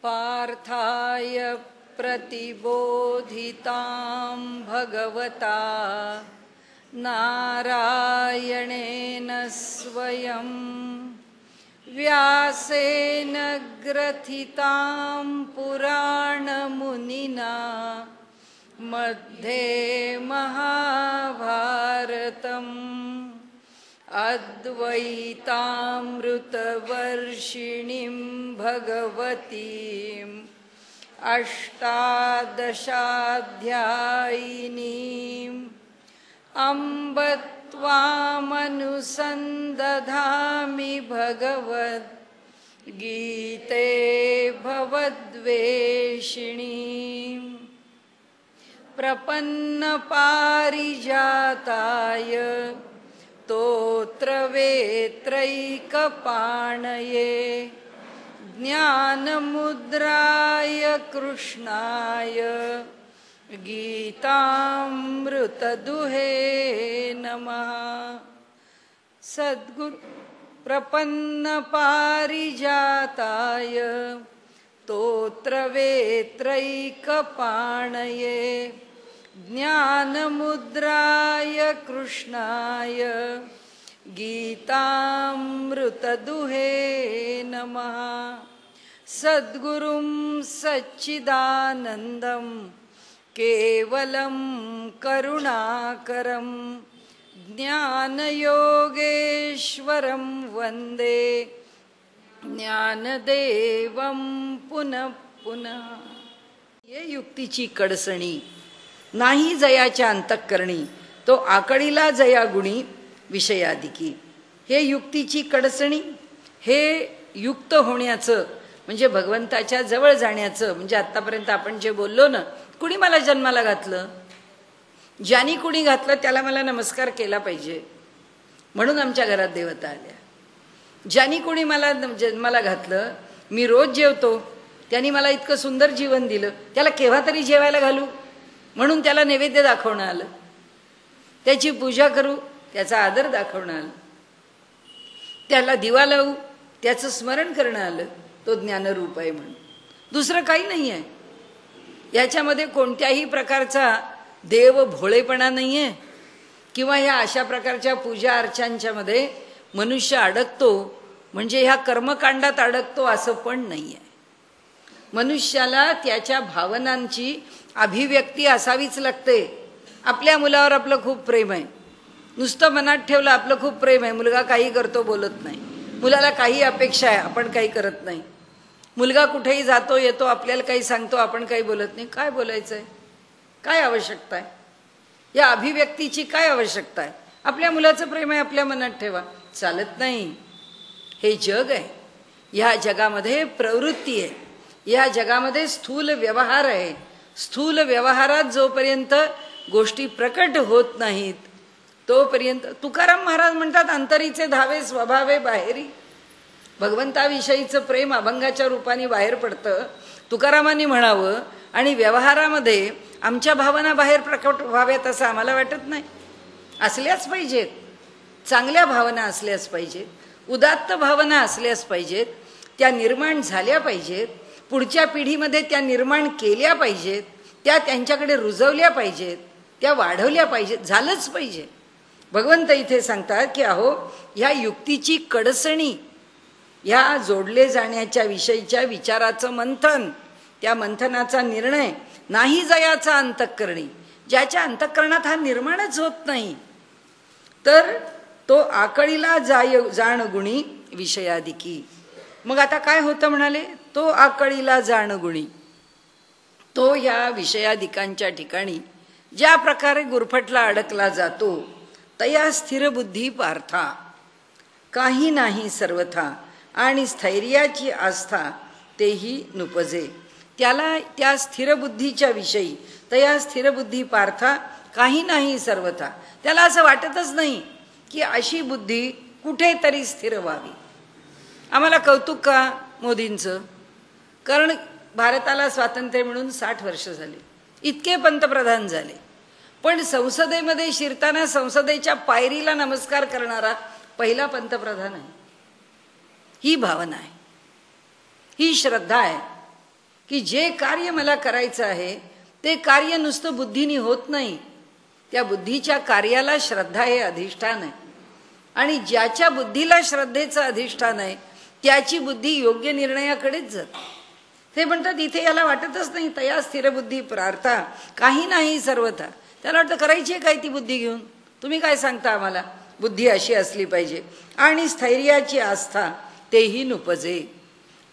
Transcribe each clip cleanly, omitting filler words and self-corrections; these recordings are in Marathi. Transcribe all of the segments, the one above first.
पार्थाय प्रतिबोधितां भगवता नारायणेन स्वयं व्यासेन ग्रथितां पुराणमुनिना मध्ये महाभारतम् अद्वैतामृतवर्षिणीं भगवतीम् अष्टादशाध्यायिनीम् अम्ब त्वामनुसन्दधामि भगवद्गीते भवद्वेषिणीम् प्रपन्नपारिजाताय स्तोत्रवेत्रैकपाणये ज्ञानमुद्राय कृष्णाय गीतामृतदुहे नमः। सद्गुरु प्रपन्नपारिजाताय स्तोत्रवेत्रैकपाणये ज्ञानमुद्राय कृष्णाय गीतामृतदुहे नमः। सद्गुरुं सच्चिदानन्दं केवलं करुणाकरं ज्ञानयोगेश्वरं वन्दे ज्ञानदेवं पुनः पुनः। ये युक्तीची कडसणी नाही जयाच्या अंतःकरणी, तो आकळीला जया गुणी विषयाधिकी। हे युक्तीची कडसणी, हे युक्त होण्याचं म्हणजे भगवंताच्या जवळ जाण्याचं, म्हणजे आत्तापर्यंत आपण जे बोललो ना, कुणी मला जन्माला घातलं, ज्यानी कुणी घातलं त्याला मला नमस्कार केला पाहिजे, म्हणून आमच्या घरात देवता आल्या। ज्यानी कुणी मला जन्माला घातलं, मी रोज जेवतो, त्यांनी मला इतकं सुंदर जीवन दिलं, त्याला केव्हा तरी जेवायला घालू, म्हणून त्याला नैवेद्य दाखवणं आलं, त्याची पूजा करू, त्याचा आदर दाखवणं आलं, त्याला दिवा लावू, त्याचं स्मरण करणं आलं, तो ज्ञानरूप आहे म्हणून। दुसरं काही नाही आहे याच्यामध्ये, कोणत्याही प्रकारचा देव भोळेपणा नाही आहे किंवा ह्या अशा प्रकारच्या पूजा अर्चांच्या मध्ये मनुष्य अडकतो म्हणजे ह्या कर्मकांडात अडकतो असं पण नाही आहे। मनुष्याला त्याच्या भावनांची अभिव्यक्ती असावीच लागते। आपल्या मुलावर आपलं खूप प्रेम आहे, नुसतं मनात ठेवलं आपलं खूप प्रेम आहे, मुलगा काही करतो बोलत नाही, मुलाला काही अपेक्षा आहे आपण काही करत नाही, मुलगा कुठेही जातो येतो आपल्याला काही सांगतो आपण काही बोलत नाही, काय बोलायचं आहे, काय आवश्यकता आहे, या अभिव्यक्तीची काय आवश्यकता आहे? आपल्या मुलाचं प्रेम आहे आपल्या मनात ठेवा, चालत नाही। हे जग आहे, ह्या जगामध्ये प्रवृत्ती आहे, या जगामध्ये स्थूल व्यवहार आहे, स्थूल व्यवहारात जोपर्यंत गोष्टी प्रकट होत नाहीत तोपर्यंत, तुकाराम महाराज म्हणतात अंतरीचे धावे स्वभावे बाहेरी। भगवंताविषयीचं प्रेम अभंगाच्या रूपाने बाहेर पडतं, तुकारामांनी म्हणावं, आणि व्यवहारामध्ये आमच्या भावना बाहेर प्रकट व्हाव्यात असं आम्हाला वाटत नाही। असल्याच पाहिजेत, चांगल्या भावना असल्याच पाहिजेत, उदात्त भावना असल्याच पाहिजेत, त्या निर्माण झाल्या पाहिजेत, पुढच्या पिढीमध्ये त्या निर्माण केल्या पाहिजेत, त्या त्यांच्याकडे रुजवल्या पाहिजेत, त्या वाढवल्या पाहिजेत, झालंच पाहिजे। भगवंत इथे सांगतात की अहो ह्या युक्तीची कडसणी, ह्या जोडले जाण्याच्या विषयीच्या विचाराचं मंथन, त्या मंथनाचा निर्णय नाही जयाचा अंतःकरणी, ज्याच्या अंतःकरणात हा निर्माणच होत नाही, तर तो आकळीला जाण गुणी विषयाधिकी। मग आता काय होतं म्हणाले, तो आकळीला जाण गुणी, तो या विषयाधिकांच्या ठिकाणी ज्या प्रकारे गुरफटला अडकला जातो, तया स्थिर बुद्धी पार्था काही नाही सर्वथा, आणि स्थैर्याची आस्था तेही नुपजे। त्याला त्या स्थिर बुद्धीच्या विषयी, तया स्थिर बुद्धी पार्था काही नाही सर्वथा, त्याला असं वाटतच नाही की अशी बुद्धी कुठेतरी स्थिर व्हावी। आम्हाला कौतुक का मोदींचं, कारण भारताला स्वातंत्र्य मिळून 60 वर्ष झाली, इतके पंतप्रधान झाले, पण संसदेमध्ये शिरताना संसदेच्या पायरीला नमस्कार करणारा पहिला पंतप्रधान आहे। ही भावना आहे, ही श्रद्धा आहे, की जे कार्य मला करायचं आहे ते कार्य नुसतं बुद्धीने होत नाही. त्या बुद्धीच्या कार्याला श्रद्धा हे अधिष्ठान आहे. आणि ज्याच्या बुद्धीला श्रद्धेचं अधिष्ठान आहे त्याची बुद्धी योग्य निर्णयाकडेच जाते. ते म्हणतात इथे याला वाटतच नाही तया स्थिरबुद्धी प्रार्था काही नाही सर्वथा. त्याला वाटतं करायची आहे काय ती बुद्धी घेऊन, तुम्ही काय सांगता आम्हाला, बुद्धी अशी असली पाहिजे. आणि स्थैर्याची आस्था तेही नुपजे.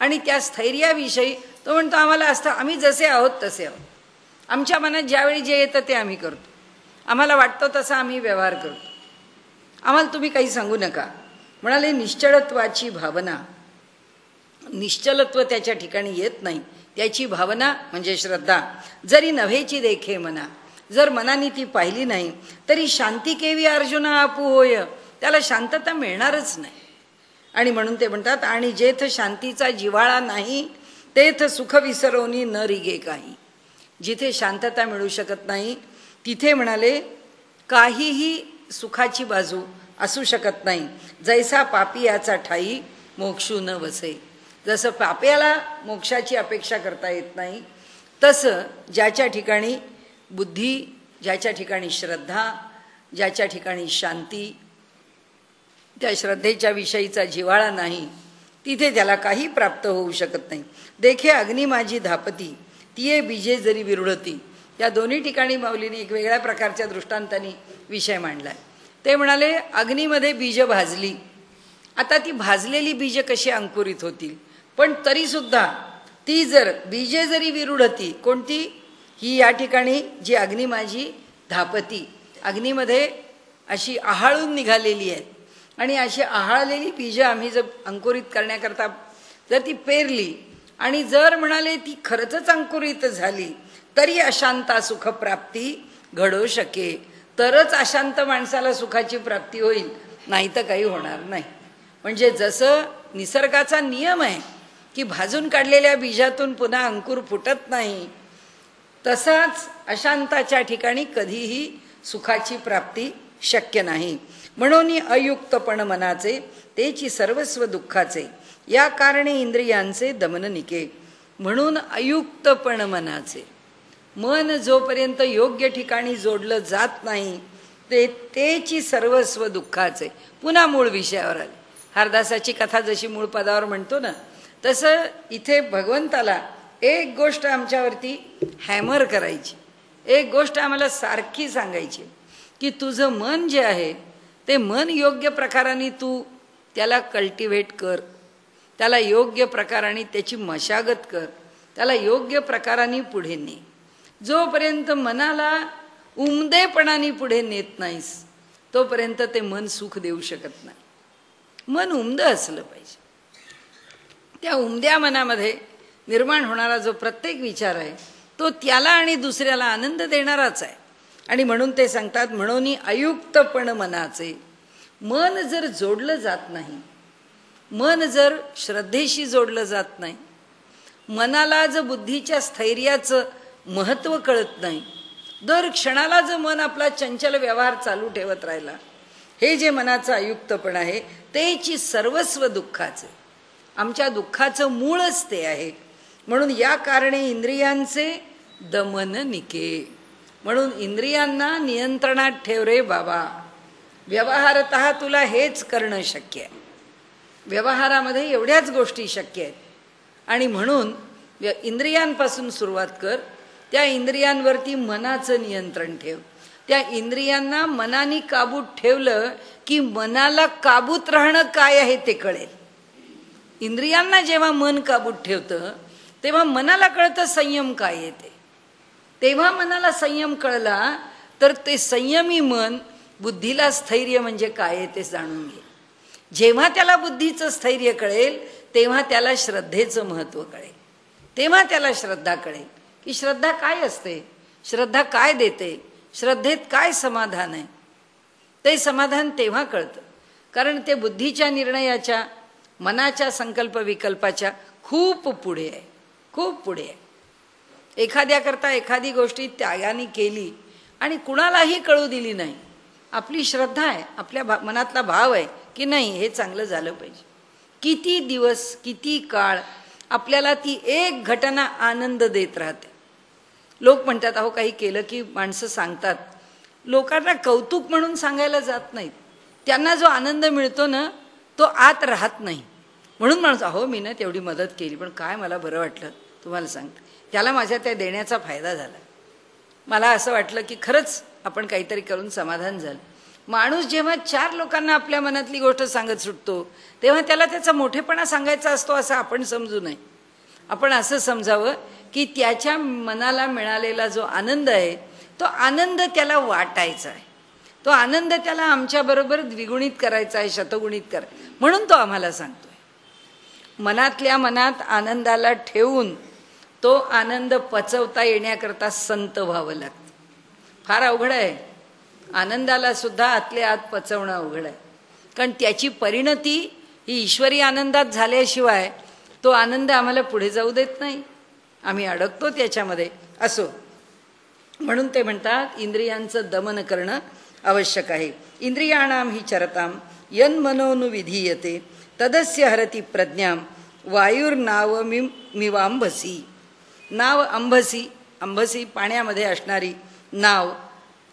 आणि त्या स्थैर्याविषयी तो म्हणतो आम्हाला आस्था, आम्ही जसे आहोत तसे आहोत. आमच्या मनात ज्यावेळी जे येतं ते आम्ही करतो, आम्हाला वाटतं तसा आम्ही व्यवहार करतो, आम्हाला तुम्ही काही सांगू नका. म्हणाले निश्चलत्वाची भावना, निश्चलत्व त्याच्या ठिकाणी येत नाही, त्याची भावना म्हणजे श्रद्धा. जरी नव्हेची देखे मना, जर मनाने ती पाहिली नाही तरी शांती केवी अर्जुना आपू होय, त्याला शांतता मिळणारच नाही. आणि म्हणून ते म्हणतात आणि जेथ शांतीचा जिव्हाळा नाही तेथ सुख विसरवणी न रिगे काही. जिथे शांतता मिळू शकत नाही तिथे म्हणाले काहीही सुखाची बाजू असू शकत नाही. जैसा पापी याचा ठाई मोक्षू न वसे, जसं पाप्याला मोक्षाची अपेक्षा करता येत नाही तसं ज्याच्या ठिकाणी बुद्धी, ज्याच्या ठिकाणी श्रद्धा, ज्याच्या ठिकाणी शांती, त्या श्रद्धेच्या विषयीचा जिव्हाळा नाही तिथे त्याला काही प्राप्त होऊ शकत नाही. देखे अग्नी माझी धापती तिये बीजे जरी विरुळती. या दोन्ही ठिकाणी माऊलीने एक वेगळ्या प्रकारच्या दृष्टांतानी विषय मांडलाय. ते म्हणाले अग्नीमध्ये बीज भाजली, आता ती भाजलेली बीज कशी अंकुरित होतील, पण तरीसुद्धा ती जर बीजे जरी विरुळती, कोणती ही या ठिकाणी जी अग्नी माझी धापती, अग्नीमध्ये अशी आहाळून निघालेली आहे आणि अशी आहाळलेली बीजं आम्ही जर अंकुरित करण्याकरता जर ती पेरली आणि जर म्हणाले ती खरंच अंकुरित झाली तरी अशांता सुखप्राप्ती घडू शके, तरच अशांत माणसाला सुखाची प्राप्ती होईल, नाही तर काही होणार नाही. म्हणजे जसं निसर्गाचा नियम आहे की भाजून काढलेल्या बीजातून पुन्हा अंकुर फुटत नाही, तसाच अशांताच्या ठिकाणी कधीही सुखाची प्राप्ती शक्य नाही. म्हणून अयुक्तपण मनाचे तेची सर्वस्व दुःखाचे, या कारणे इंद्रियांचे दमन निके. म्हणून अयुक्तपण मनाचे, मन जोपर्यंत योग्य ठिकाणी जोडलं जात नाही ते तेची सर्वस्व दुःखाचे. पुन्हा मूळ विषयावर आले. हरदासाची कथा जशी मूळ पदावर म्हणतो ना, तसं इथे भगवंताला एक गोष्ट आमच्यावरती हॅमर करायची, एक गोष्ट आम्हाला सारखी सांगायची की तुझं मन जे आहे ते मन योग्य प्रकाराने तू त्याला कल्टिवेट कर, त्याला योग्य प्रकाराने त्याची मशागत कर, त्याला योग्य प्रकाराने पुढे ने. जोपर्यंत मनाला उमदेपणाने पुढे नेत नाहीस तोपर्यंत ते मन सुख देऊ शकत नाही. मन उमदं असलं पाहिजे. त्या उमद्या मनामध्ये निर्माण होणारा जो प्रत्येक विचार आहे तो त्याला आणि दुसऱ्याला आनंद देणाराच आहे. आणि म्हणून ते सांगतात म्हणून अयुक्तपण मनाचे. मन जर जोडलं जात नाही, मन जर श्रद्धेशी जोडलं जात नाही, मनाला जर बुद्धीच्या स्थैर्याचं महत्त्व कळत नाही, दर क्षणाला जर मन आपला चंचल व्यवहार चालू ठेवत राहिला, हे जे मनाचं अयुक्तपण आहे तेची सर्वस्व दुःखाचे, आमच्या दुःखाचं मूळच ते आहे. म्हणून या कारणे इंद्रियांचे दमन निके. म्हणून इंद्रियांना नियंत्रणात ठेव रे बाबा. व्यवहारतः तुला हेच करणं शक्य आहे. व्यवहारामध्ये एवढ्याच गोष्टी शक्य आहेत. आणि म्हणून इंद्रियांपासून सुरुवात कर. त्या इंद्रियांवरती मनाचं नियंत्रण ठेव. त्या इंद्रियांना मनाने काबूत ठेवलं की मनाला काबूत राहणं काय आहे ते कळेल. इंद्रियांना जेव्हा मन काबूत ठेवतं तेव्हा मनाला कळतं संयम काय येते. तेव्हा मनाला संयम कळला तर ते संयमी मन बुद्धीला स्थैर्य म्हणजे काय आहे ते जाणून घे. जेव्हा त्याला बुद्धीचं स्थैर्य कळेल तेव्हा त्याला श्रद्धेचं महत्त्व कळेल. तेव्हा त्याला श्रद्धा कळेल की श्रद्धा काय असते, श्रद्धा काय देते, श्रद्धेत काय समाधान आहे. ते समाधान तेव्हा कळतं, कारण ते बुद्धीच्या निर्णयाच्या, मनाच्या संकल्प विकल्पाच्या खूप पुढे आहे, खूप पुढे आहे. एखाद्याकरता एखादी गोष्टी त्यागाने केली आणि कुणालाही कळू दिली नाही, आपली श्रद्धा आहे, आपल्या मनातला भाव आहे की नाही हे चांगलं झालं पाहिजे. किती दिवस किती काळ आपल्याला ती एक घटना आनंद देत राहते. लोक म्हणतात अहो काही केलं की माणसं सांगतात, लोकांना कौतुक म्हणून सांगायला जात नाहीत. त्यांना जो आनंद मिळतो ना तो आत राहत नाही. म्हणून माणूस अहो मी ना तेवढी मदत केली पण काय मला बरं वाटलं तुम्हाला सांगते, त्याला माझ्या त्या देण्याचा फायदा झाला. मला असं वाटलं की खरंच आपण काहीतरी करून समाधान झालं. माणूस जेव्हा 4 लोकांना आपल्या मनातली गोष्ट सांगत सुटतो तेव्हा त्याला त्याचा मोठेपणा सांगायचा असतो असं आपण समजू नये. आपण असं समजावं की त्याच्या मनाला मिळालेला जो आनंद आहे तो आनंद त्याला वाटायचा आहे, तो आनंद त्याला आमच्याबरोबर द्विगुणित करायचा आहे, शतगुणित करायचा, म्हणून तो आम्हाला सांगतोय. मनातल्या मनात आनंदाला ठेवून तो आनंद पचवता येण्याकरता संत व्हावं लागतं. फार अवघड आहे. आनंदाला सुद्धा आतल्या आत पचवणं अवघड आहे, कारण त्याची परिणती ही ईश्वरी आनंदात झाल्याशिवाय तो आनंद आम्हाला पुढे जाऊ देत नाही, आम्ही अडकतो त्याच्यामध्ये. असो, म्हणून ते म्हणतात इंद्रियांचं दमन करणं आवश्यक आहे. इंद्रियाणाम ही चरताम यन्मनोनुविधीयते तदस्य हरती प्रज्ञाम वायुर्नाव मिवांभसी. नाव अंभसी, अंभसी पाण्यामध्ये असणारी नाव.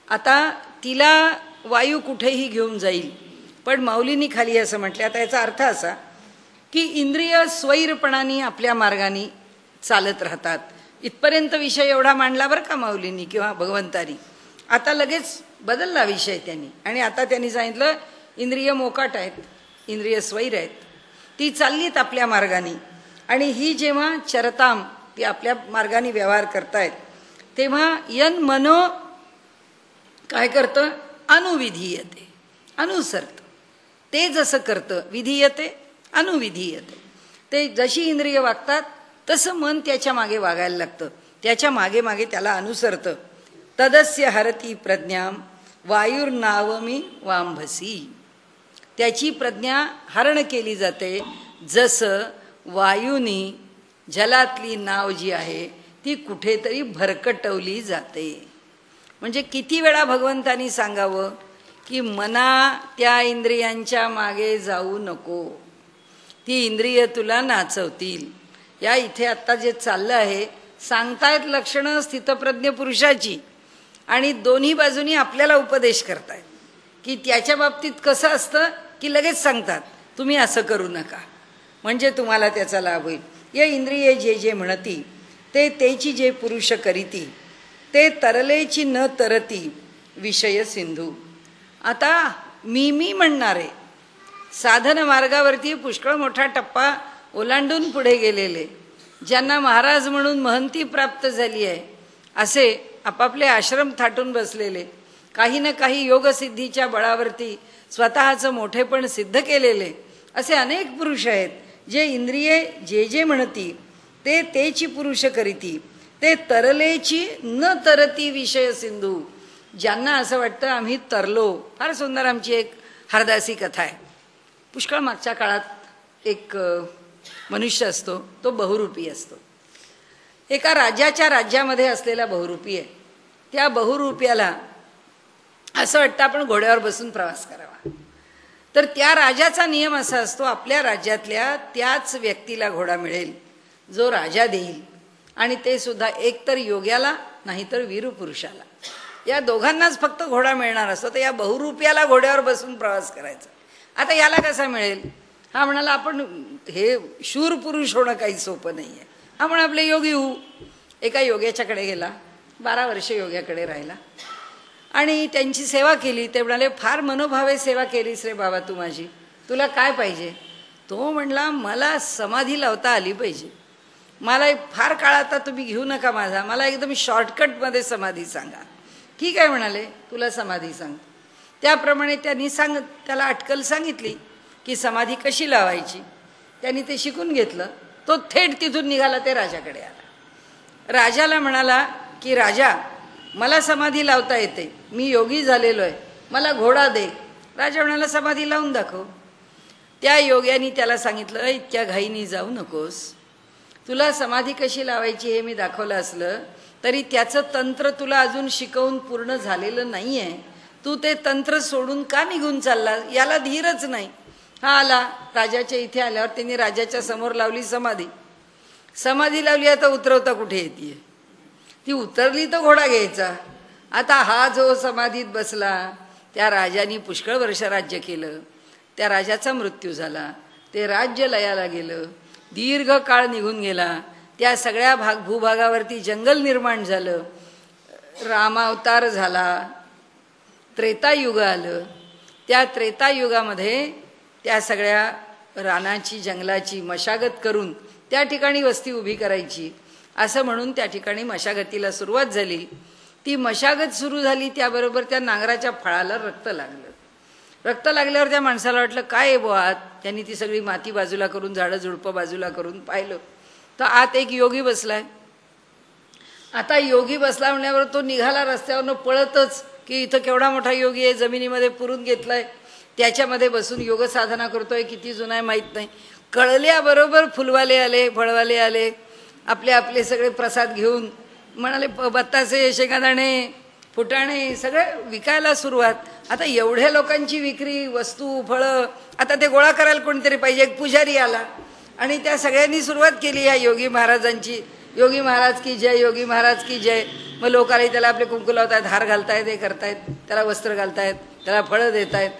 आता तिला वायू कुठेही घेऊन जाईल, पण माऊलींनी खाली असं म्हटलं. आता याचा अर्थ असा की इंद्रिय स्वैरपणाने आपल्या मार्गाने चालत राहतात. इथपर्यंत विषय एवढा मांडला बरं का माऊलींनी किंवा भगवंतानी. आता लगेच बदलला विषय त्यांनी, आणि आता त्यांनी सांगितलं इंद्रिय मोकाट आहेत, इंद्रिय स्वैर आहेत, ती चाललीत आपल्या मार्गाने. आणि ही जेव्हा चरताम ती आपल्या मार्गाने व्यवहार करतायत तेव्हा यन मनो काय करतं, अनुविधीयते, अनुसरतं. ते जसं करतं, विधीयते अनुविधीयते, ते जशी इंद्रिय वागतात तसं मन त्याच्या मागे वागायला लागतं, त्याच्या मागे मागे त्याला अनुसरतं. तदस्य हरती प्रज्ञाम वायुर्नावमी वांभसी. त्याची प्रज्ञा हरण केली जाते जसं वायूनी जलातली नाव जी आहे ती कुठेतरी भरकटवली जाते. म्हणजे किती वेळा भगवंतानी सांगावं की मना त्या इंद्रियांच्या मागे जाऊ नको, ती इंद्रिय तुला नाचवतील. या इथे आत्ता जे चाललं आहे सांगतायत लक्षणं स्थितप्रज्ञ पुरुषाची, आणि दोन्ही बाजूनी आपल्याला उपदेश करतायत की त्याच्या बाबतीत कसं असतं की लगेच सांगतात तुम्ही असं करू नका म्हणजे तुम्हाला त्याचा लाभ होईल. या इंद्रिये जे जे म्हणती ते तेची जे पुरुष करीती ते तरलेची न तरती विषय सिंधू. आता मी म्हणणारे साधन मार्गावरती पुष्कळ मोठा टप्पा ओलांडून पुढे गेलेले, ज्यांना महाराज म्हणून महंती प्राप्त झाली आहे, असे आपापले आश्रम थाटून बसलेले, काही ना काही योगसिद्धीच्या बळावरती स्वतःचं मोठेपण सिद्ध केलेले असे अनेक पुरुष आहेत, जे इंद्रिये जे जे म्हणती ते तेची पुरुष करीती ते तरलेची न तरती विषय सिंधू. ज्यांना असं वाटतं आम्ही तरलो. फार सुंदर आमची एक हरदासी कथा आहे. पुष्कळ मागच्या काळात एक मनुष्य असतो, तो बहुरूपी असतो. एका राजाच्या राज्यामध्ये असलेला बहुरूपी आहे. त्या बहुरूप्याला असं वाटतं आपण घोड्यावर बसून प्रवास करावा. तर त्या राजाचा नियम असा असतो, आपल्या राज्यातल्या त्याच व्यक्तीला घोडा मिळेल जो राजा देईल, आणि ते सुद्धा एकतर योग्याला नाहीतर वीरपुरुषाला. या दोघांनाच फक्त घोडा मिळणार असतो. तर या बहुरूप्याला घोड्यावर बसून प्रवास करायचा. आता याला कसा मिळेल? हा म्हणाला आपण हे शूर पुरुष होणं काही सोपं नाही आहे, आपण आपले योगी होऊ. एका योग्याच्याकडे गेला, 12 वर्ष योग्याकडे राहिला आणि त्यांची सेवा केली. ते म्हणाले फार मनोभावे सेवा केलीस रे बाबा तू माझी, तुला काय पाहिजे? तो म्हणला मला समाधी लावता आली पाहिजे, मला फार काळ आता तुम्ही घेऊ नका माझा, मला एकदम शॉर्टकटमध्ये समाधी सांगा. ठीक आहे म्हणाले, तुला समाधी सांग. त्याप्रमाणे त्यांनी त्याला अटकल सांगितली की समाधी कशी लावायची. त्यांनी ते शिकून घेतलं. तो थेट तिथून निघाला, ते राजाकडे आला. राजाला म्हणाला की राजा मला समाधी लावता येते, मी योगी झालेलो आहे, मला घोडा दे. राजा म्हणाला समाधी लावून दाखव. त्या योग्यानी त्याला सांगितलं इतक्या घाईनी जाऊ नकोस, तुला समाधी कशी लावायची हे मी दाखवलं असलं तरी त्याचं तंत्र तुला अजून शिकवून पूर्ण झालेलं नाही आहे. तू ते तंत्र सोडून का निघून चालला? याला धीरच नाही. हा आला राजाच्या इथे. आल्यावर त्यांनी राजाच्या समोर लावली समाधी. समाधी लावली आता उतरवता कुठे येते? ती उतरली तर घोडा घ्यायचा. आता हा जो समाधीत बसला त्या राजाने पुष्कळ वर्ष राज्य केलं, त्या राजाचा मृत्यू झाला, ते राज्य लयाला गेलं, दीर्घ काळ निघून गेला, त्या सगळ्या भूभागावरती जंगल निर्माण झालं, रामावतार झाला, त्रेतायुग आलं. त्या त्रेतायुगामध्ये त्या सगळ्या रानाची जंगलाची मशागत करून त्या ठिकाणी वस्ती उभी करायची असं म्हणून त्या ठिकाणी मशागतीला सुरुवात झाली. ती मशागत सुरू झाली त्याबरोबर त्या नांगराच्या फळाला रक्त लागलं. रक्त लागल्यावर त्या माणसाला वाटलं काय आहे बुवा. त्यांनी ती सगळी माती बाजूला करून झाडं झुडपं बाजूला करून पाहिलं तर आत एक योगी बसलाय. आता योगी बसला म्हणल्यावर तो निघाला रस्त्यावरनं पळतच की इथं केवढा मोठा योगी आहे, जमिनीमध्ये पुरून घेतलाय, त्याच्यामध्ये बसून योग साधना करतोय, किती जुना आहे माहीत नाही. कळल्याबरोबर फुलवाले आले, फळवाले आले, आपले आपले सगळे प्रसाद घेऊन म्हणाले बत्तासे, शेंगादाणे, फुटाणे सगळे विकायला सुरुवात. आता एवढ्या लोकांची विक्री, वस्तू, फळं, आता ते गोळा करायला कोणीतरी पाहिजे. एक पुजारी आला आणि त्या सगळ्यांनी सुरुवात केली या योगी महाराजांची. योगी महाराज की जय, योगी महाराज की जय. मग लोक आले, त्याला आपले कुंकू लावतायत, हार घालतायत, हे करतायत, त्याला वस्त्र घालतायत, त्याला फळं देत आहेत.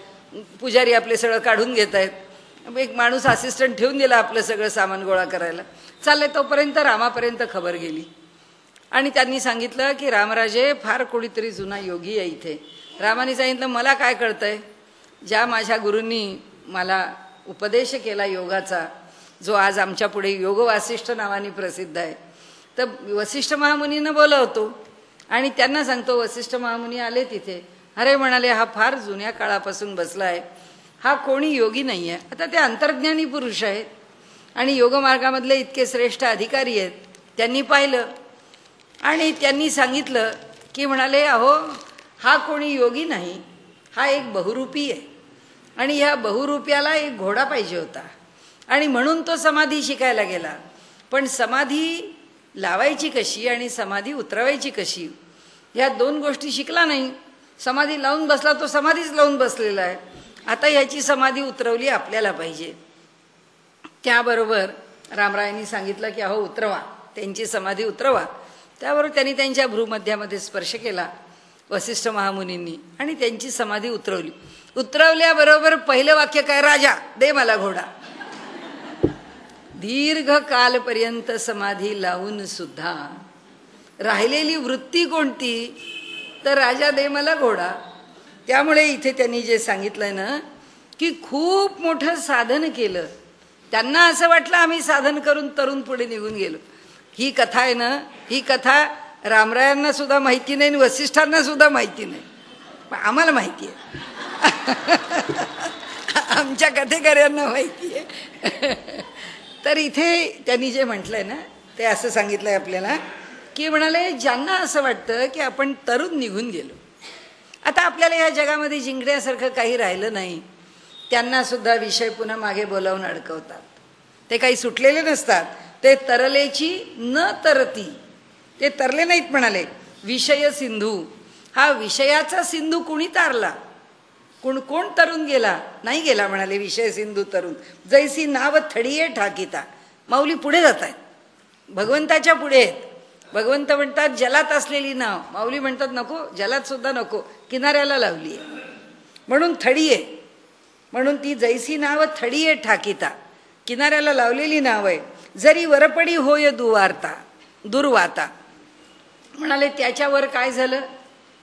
पुजारी आपले सगळं काढून घेत आहेत. एक माणूस असिस्टंट ठेवून दिला आपलं सगळं सामान गोळा करायला. चालले तोपर्यंत रामापर्यंत खबर गेली आणि त्यांनी सांगितलं की रामराजे फार कोणीतरी जुना योगी आहे इथे. रामाने सांगितलं मला काय कळतंय, ज्या माझ्या गुरूंनी मला उपदेश केला योगाचा, जो आज आमच्या पुढे योग वासिष्ठ नावाने प्रसिद्ध आहे, तर वसिष्ठ महामुनींना बोलवतो आणि त्यांना सांगतो. वसिष्ठ महामुनी आले तिथे. अरे म्हणाले हा फार जुन्या काळापासून बसला आहे, हा कोणी योगी नाही आहे. आता ते अंतर्ज्ञानी पुरुष आहेत आणि योगमार्गामधले इतके श्रेष्ठ अधिकारी आहेत. त्यांनी पाहिलं आणि त्यांनी सांगितलं की म्हणाले अहो हा कोणी योगी नाही, हा एक बहुरूपी आहे आणि ह्या बहुरूप्याला एक घोडा पाहिजे होता आणि म्हणून तो समाधी शिकायला गेला. पण समाधी लावायची कशी आणि समाधी उतरवायची कशी ह्या दोन गोष्टी शिकला नाही. समाधी लावून बसला, तो समाधीच लावून बसलेला आहे. आता ह्याची समाधी उतरवली आपल्याला पाहिजे. त्याबरोबर रामरायांनी सांगितलं की अहो उतरवा, त्यांची समाधी उतरवा. त्याबरोबर त्यांनी त्यांच्या भ्रूमध्यामध्ये स्पर्श केला वसिष्ठ महामुनींनी आणि त्यांची समाधी उतरवली. उतरवल्याबरोबर पहिलं वाक्य काय, राजा दे मला घोडा. दीर्घ कालपर्यंत समाधी लावून सुद्धा राहिलेली वृत्ती कोणती, तर राजा दे मला घोडा. त्यामुळे इथे त्यांनी जे सांगितलंय ना की खूप मोठं साधन केलं. त्यांना असं वाटलं आम्ही साधन करून तरुण पुढे निघून गेलो. ही कथा आहे ना, ही कथा रामरायांना सुद्धा माहिती नाही आणि वसिष्ठांना सुद्धा माहिती नाही, पण आम्हाला माहिती आहे. आमच्या कथेकऱ्यांना माहिती आहे. तर इथे त्यांनी जे म्हटलंय ना ते असं सांगितलंय आपल्याला की म्हणाले ज्यांना असं वाटतं की आपण तरुण निघून गेलो, आता आपल्याला या जगामध्ये जिंकण्यासारखं काही राहिलं नाही, त्यांना सुद्धा विषय पुन्हा मागे बोलावून अडकवतात. ते काही सुटलेले नसतात. ते तरलेची न तरती, ते तरले नाहीत. म्हणाले विषय सिंधू, हा विषयाचा सिंधू कुणी तारला, कोण तरुण गेला नाही गेला. म्हणाले विषय सिंधू तरुण जैसी नाव थडीये ठाकीता. माऊली पुढे जात आहेत, भगवंताच्या पुढे आहेत. भगवंत म्हणतात जलात असलेली नाव, माऊली म्हणतात नको, जलात सुद्धा नको, किनाऱ्याला लावली आहे म्हणून थडीये. म्हणून ती जैसी नाव थडीये ठाकीता, किनाऱ्याला लावलेली नाव आहे. जरी वरपडी होय दुर्वाता. म्हणाले त्याच्यावर काय झालं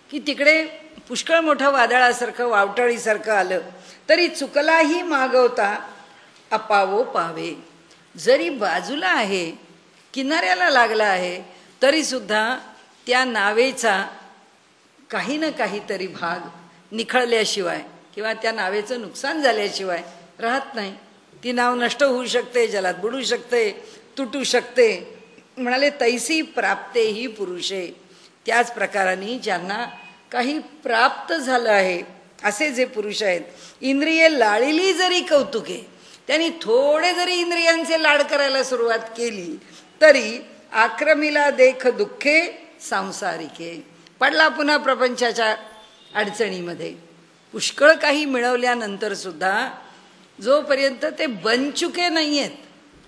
की तिकडे पुष्कळ मोठं वादळासारखं वावटळीसारखं आलं तरी चुकलाही मागवता अपावो पावे. जरी बाजूला आहे, किनाऱ्याला लागला आहे, तरी सुद्धा त्या नावेचा काही ना काहीतरी भाग निखळल्याशिवाय किंवा त्या नावेचं नुकसान झाल्याशिवाय राहत नाही. ती नाव नष्ट होऊ शकते, जलात बुडू शकते, तुटू शकते. म्हणाले तैसी प्राप्ते ही पुरुषे. त्याच प्रकाराने ज्यांना काही प्राप्त झालं आहे असे जे पुरुष आहेत, इंद्रिये लाळिली जरी कौतुके, त्यांनी थोडे जरी इंद्रियांचे लाड करायला सुरुवात केली तरी आक्रमीला देख दुःखे सांसारिके. पडला पुन्हा प्रपंचाच्या अडचणीमध्ये. पुष्कळ काही मिळवल्यानंतर सुद्धा जोपर्यंत ते बनचुके नाही आहेत,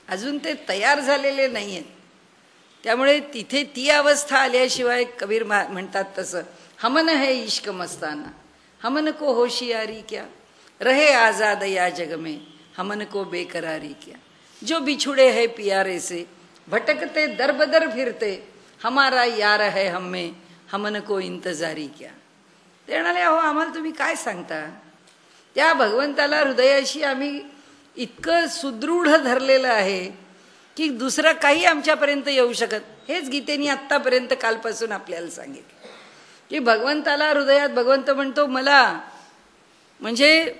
अजून ते तयार झालेले नाही आहेत, त्यामुळे तिथे ती अवस्था आल्याशिवाय कबीर म्हणतात तसं, हमन है इश्क मस्ताना हमन को होशियारी क्या, रहे आजाद या जग में हमन को बेकरारी क्या, जो बिछुड़े है प्यारे से भटकते दर बदर फिरते, हमारा यार है हम में हमन को इंतजारी क्या. ते म्हणाले, अहो आम्हाला तुम्ही काय सांगता, त्या भगवंताला हृदयाशी आम्ही इतकं सुदृढ धरलेलं आहे की दुसरं काही आमच्यापर्यंत येऊ शकत. हेच गीतेनी आत्तापर्यंत कालपासून आपल्याला सांगितलं की भगवंताला हृदयात भगवंत म्हणतो, मला म्हणजे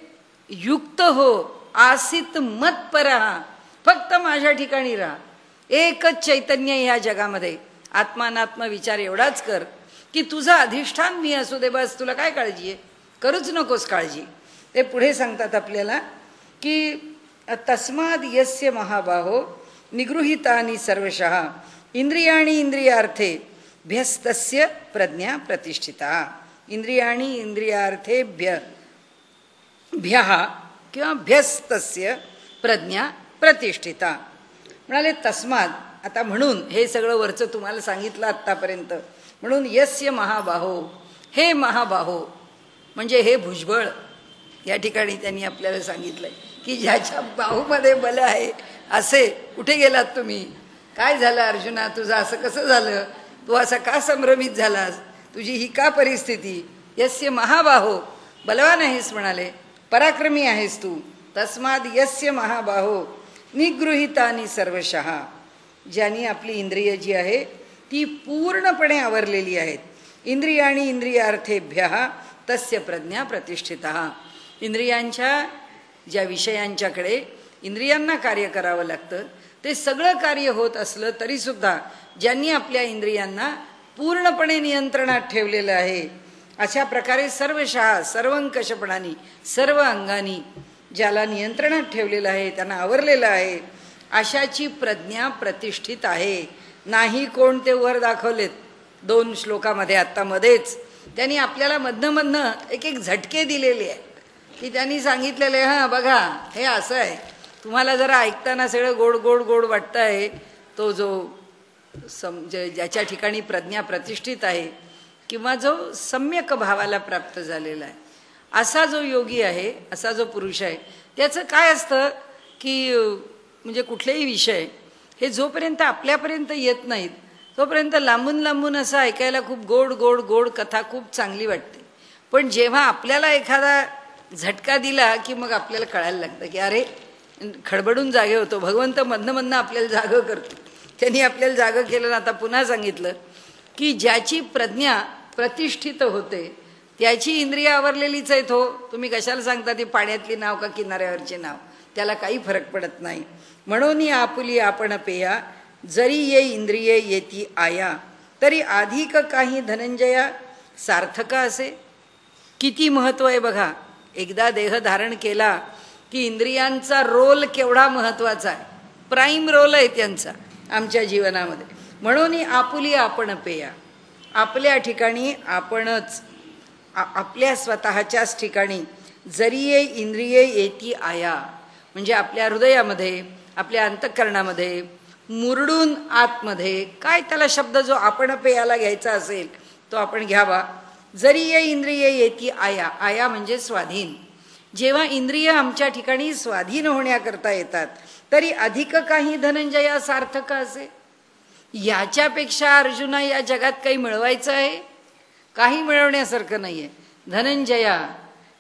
युक्त हो, आसित मत परहा, फक्त माझ्या ठिकाणी राहा, एकच चैतन्य या जगामध्ये, आत्मानात्म विचार एवढाच कर की तुझं अधिष्ठान मी असू दे, बस. तुला काय काळजी आहे, करूच नकोस काळजी. ते पुढे सांगतात आपल्याला की तस्माद यस्य महाबाहो निगृहीतानि सर्वशः इंद्रियाणि इंद्रियार्थे भ्यस्तस्य प्रज्ञा प्रतिष्ठिता. इंद्रियाणि इंद्रियार्थेभ्य भ्यः किंवा भ्यस्तस्य प्रज्ञा प्रतिष्ठिता. म्हणाले तस्माद, आता म्हणून हे सगळं वरचं तुम्हाला सांगितलं आत्तापर्यंत. म्हणून यस्य महाबाहो, हे महाबाहो म्हणजे हे भुजबळ. या ठिकाणी त्यांनी आपल्याला सांगितलंय की ज्याच्या बाहूमध्ये बल आहे, असे कुठे गेलात तुम्ही, काय झालं अर्जुना, तुझं असं कसं झालं, तू असा का संभ्रमित झालास, तुझी ही का परिस्थिती. यस्य महाबाहो, बलवान आहेस म्हणाले, पराक्रमी आहेस तू. तस्माद यस्य महाबाहो निगृहीतानि सर्वशः, ज्यांनी आपली इंद्रिय जी आहे ती पूर्णपणे आवरलेली आहेत. इंद्रियाणि इंद्रियार्थेभ्यः तस्य प्रज्ञा प्रतिष्ठिता. इंद्रियांच्या ज्या विषयांच्याकडे इंद्रियांना कार्य करावं लागतं, ते सगळं कार्य होत असलं तरीसुद्धा ज्यांनी आपल्या इंद्रियांना पूर्णपणे नियंत्रणात ठेवलेलं आहे, अशा प्रकारे सर्वशः सर्वंकषपणाने सर्व अंगानी ज्याला नियंत्रणात ठेवलेलं आहे, त्यांना आवरलेलं आहे, अशाची प्रज्ञा प्रतिष्ठित आहे. नाही कोण ते वर दाखवलेत 2 श्लोकामध्ये. आत्ता मध्येच त्यांनी आपल्याला मधनं एक झटके दिलेले आहे की त्यांनी सांगितलेले, हां बघा हे असं आहे, तुम्हाला जरा ऐकताना सगळं गोड गोड गोड वाटतं आहे, तो जो ज्याच्या ठिकाणी प्रज्ञा प्रतिष्ठित आहे किंवा जो सम्यक भावाला प्राप्त झालेला आहे, असा जो योगी आहे, असा जो पुरुष आहे, त्याचं काय असतं की म्हणजे कुठलेही विषय हे जोपर्यंत आपल्यापर्यंत येत नाहीत तोपर्यंत लांबून लांबून असं ऐकायला खूप गोड गोड गोड कथा खूप चांगली वाटते. पण जेव्हा आपल्याला एखादा झटका दिला की मग आपल्याला कळायला लागतं की अरे, खडबडून जागे होतो. भगवंत मधनं आपल्याला जागं करतो. त्यांनी आपल्याला जागं केलं. आता पुन्हा सांगितलं की ज्याची प्रज्ञा प्रतिष्ठित होते त्याची इंद्रिय आवरलेलीच आहेत. हो, तुम्ही कशाला सांगता ती पाण्यातली नाव का किनाऱ्यावरची नाव, त्याला काही फरक पडत नाही. म्हणून आपुली आपण पेया, जरी ये इंद्रिये येती आया, तरी अधिक काही धनंजया सार्थका असे. किती महत्व आहे बघा. एकदा देह धारण केला की इंद्रियांचा रोल केवढा महत्वाचा आहे, प्राईम रोल आहे त्यांचा आमच्या जीवनामध्ये. म्हणून आपुली आपण पेया, आपल्या ठिकाणी आपणच, आपल्या स्वतःच्याच ठिकाणी जरी ये इंद्रिये येती आया, म्हणजे आपल्या हृदयामध्ये, आपल्या अंतःकरणामध्ये, मुरडून आतमध्ये, काय त्याला शब्द जो आपण पेयाला घ्यायचा असेल तो आपण घ्यावा. जरी ये इंद्रिये येती आया, आया म्हणजे स्वाधीन. जेव्हा इंद्रिय आमच्या ठिकाणी स्वाधीन होण्याकरता येतात तरी अधिक काही धनंजया सार्थक असे. याच्यापेक्षा अर्जुना या जगात काही मिळवायचं आहे? काही मिळवण्यासारखं नाही आहे. धनंजया,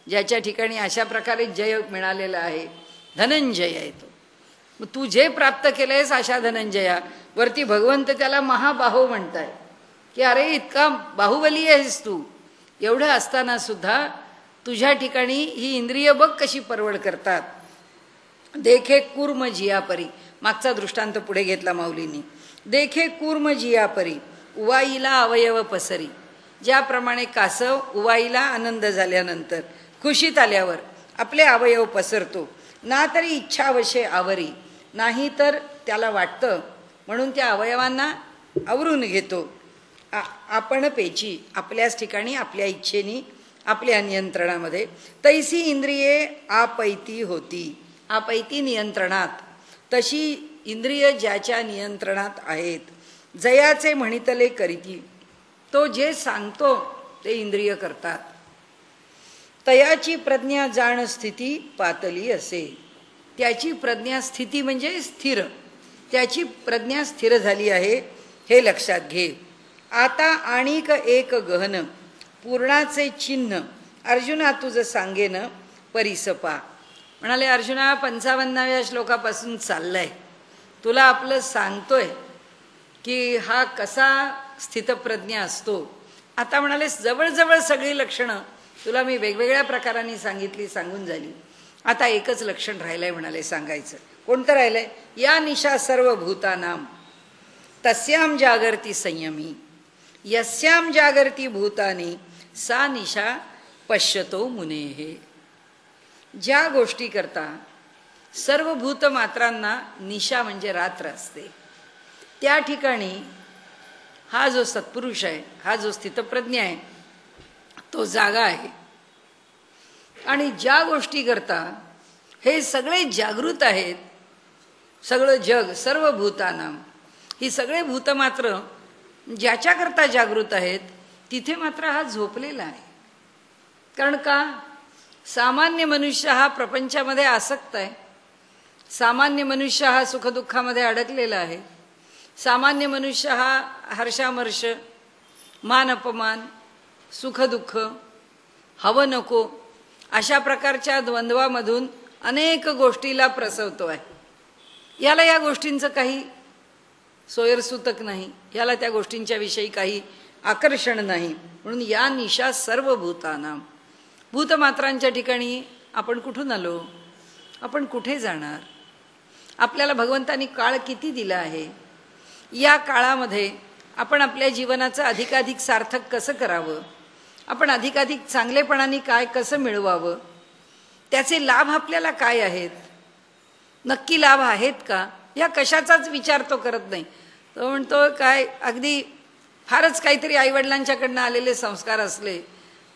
ज्याच्या ठिकाणी अशा प्रकारे जय मिळालेला आहे, धनंजय आहे तो. मग तू जे प्राप्त केलंयस अशा धनंजया, वरती भगवंत त्याला महाबाहो म्हणताय की अरे इतका बाहुबली आहेस तू. एवढं असताना सुद्धा तुझ्या ठिकाणी ही इंद्रिय बघ कशी परवड करतात. देखे कूर्म जियापरी, मागचा दृष्टांत पुढे घेतला माऊलींनी. देखे कूर्म जियापरी, उवाईला अवयव पसरी. ज्याप्रमाणे कासव उवाईला आनंद झाल्यानंतर, खुशीत आल्यावर आपले अवयव पसरतो, ना तरी इच्छावशे आवरी, नाही तर त्याला वाटतं म्हणून त्या अवयवांना आवरून घेतो. आपण पेची, आपल्याच ठिकाणी आपल्या इच्छेनी, आपल्या नियंत्रणामध्ये. तैसी इंद्रिये आपैती होती, आपैती नियंत्रणात, तशी इंद्रिय ज्याच्या नियंत्रणात आहेत. जयाचे म्हणितले करीती, तो जे सांगतो ते इंद्रिय करतात. तयाची प्रज्ञा जाण स्थिती पातली असे, त्याची प्रज्ञा स्थिती म्हणजे स्थिर, त्याची प्रज्ञा स्थिर झाली आहे हे लक्षात घे. आता आणिक एक गहन पूर्णाचे चिन्ह अर्जुना तुझं सांगेन परिसपा. म्हणाले अर्जुना 55व्या श्लोकापासून चाललाय, तुला आपलं सांगतोय की हा कसा स्थितप्रज्ञा असतो. आता म्हणाले जवळजवळ सगळी लक्षणं तुला मी वेगवेगळ्या प्रकारांनी सांगितली, सांगून झाली. आता एकच लक्षण राहिलंय म्हणाले सांगायचं. कोणतं राहिलंय? या निशा सर्व भूतानाम तस्याम जागर्ती संयमी, यस्याम जागर्ती भूतानी सा निशा पश्यतो मुनेहे. ज्या गोष्टी करता सर्व भूतमात्रांना निशा म्हणजे रात्र असते, त्या ठिकाणी हा जो सत्पुरुष आहे, हा जो स्थितप्रज्ञ आहे, तो जागा आहे. आणि ज्या गोष्टी करता हे सगळे जागृत आहेत, सगळं जग सर्व भूतानाम, ही सगळे भूतमात्र ज्याच्याकरता जागृत आहेत तिथे मात्र हा झोपलेला आहे. कारण का? सामान्य मनुष्य हा प्रपंचामध्ये आसक्त आहे, सामान्य मनुष्य हा सुखदुःखामध्ये अडकलेला आहे, सामान्य मनुष्य हा हर्षामर्ष, मान अपमान, सुखदुःख, हवं नको अशा प्रकारच्या द्वंद्वामधून अनेक गोष्टीला प्रसवतो आहे. याला या गोष्टींचं काही सोयरसूतक नाही, याला त्या गोष्टींच्या विषयी काही आकर्षण नाही. म्हणून या निशा सर्व भूतानाम, भूतमात्रांच्या ठिकाणी आपण कुठून आलो, आपण कुठे जाणार, आपल्याला भगवंतानी काळ किती दिला आहे, या काळामध्ये आपण आपल्या जीवनाचं अधिकाधिक सार्थक कसं करावं, आपण अधिकाधिक चांगलेपणाने काय कसं मिळवावं, त्याचे लाभ आपल्याला काय आहेत, नक्की लाभ आहेत का, या कशाचाच विचार तो करत नाही. तो म्हणतो काय अगदी फारच काहीतरी आईवडिलांच्याकडनं आलेले संस्कार असले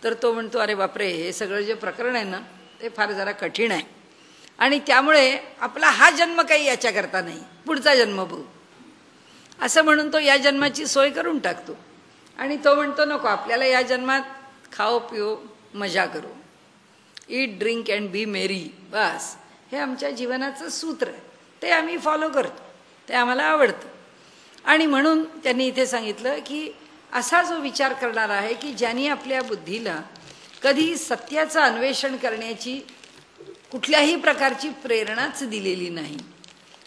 तर तो म्हणतो अरे बापरे, हे सगळं जे प्रकरण आहे ना ते फार जरा कठीण आहे, आणि त्यामुळे आपला हा जन्म काही याच्याकरता नाही, पुढचा जन्म बघू, असं म्हणून तो या जन्माची सोय करून टाकतो. आणि तो म्हणतो नको, आपल्याला या जन्मात खाओ पिओ मजा करू, ईट ड्रिंक अँड बी मेरी, बस हे आमच्या जीवनाचं सूत्र आहे, ते आम्ही फॉलो करतो, ते आम्हाला आवडतं. आणि म्हणून त्यांनी इथे सांगितलं की असा जो विचार करणारा आहे की ज्यांनी आपल्या बुद्धीला कधी सत्याचं अन्वेषण करण्याची कुठल्याही प्रकारची प्रेरणाच दिलेली नाही,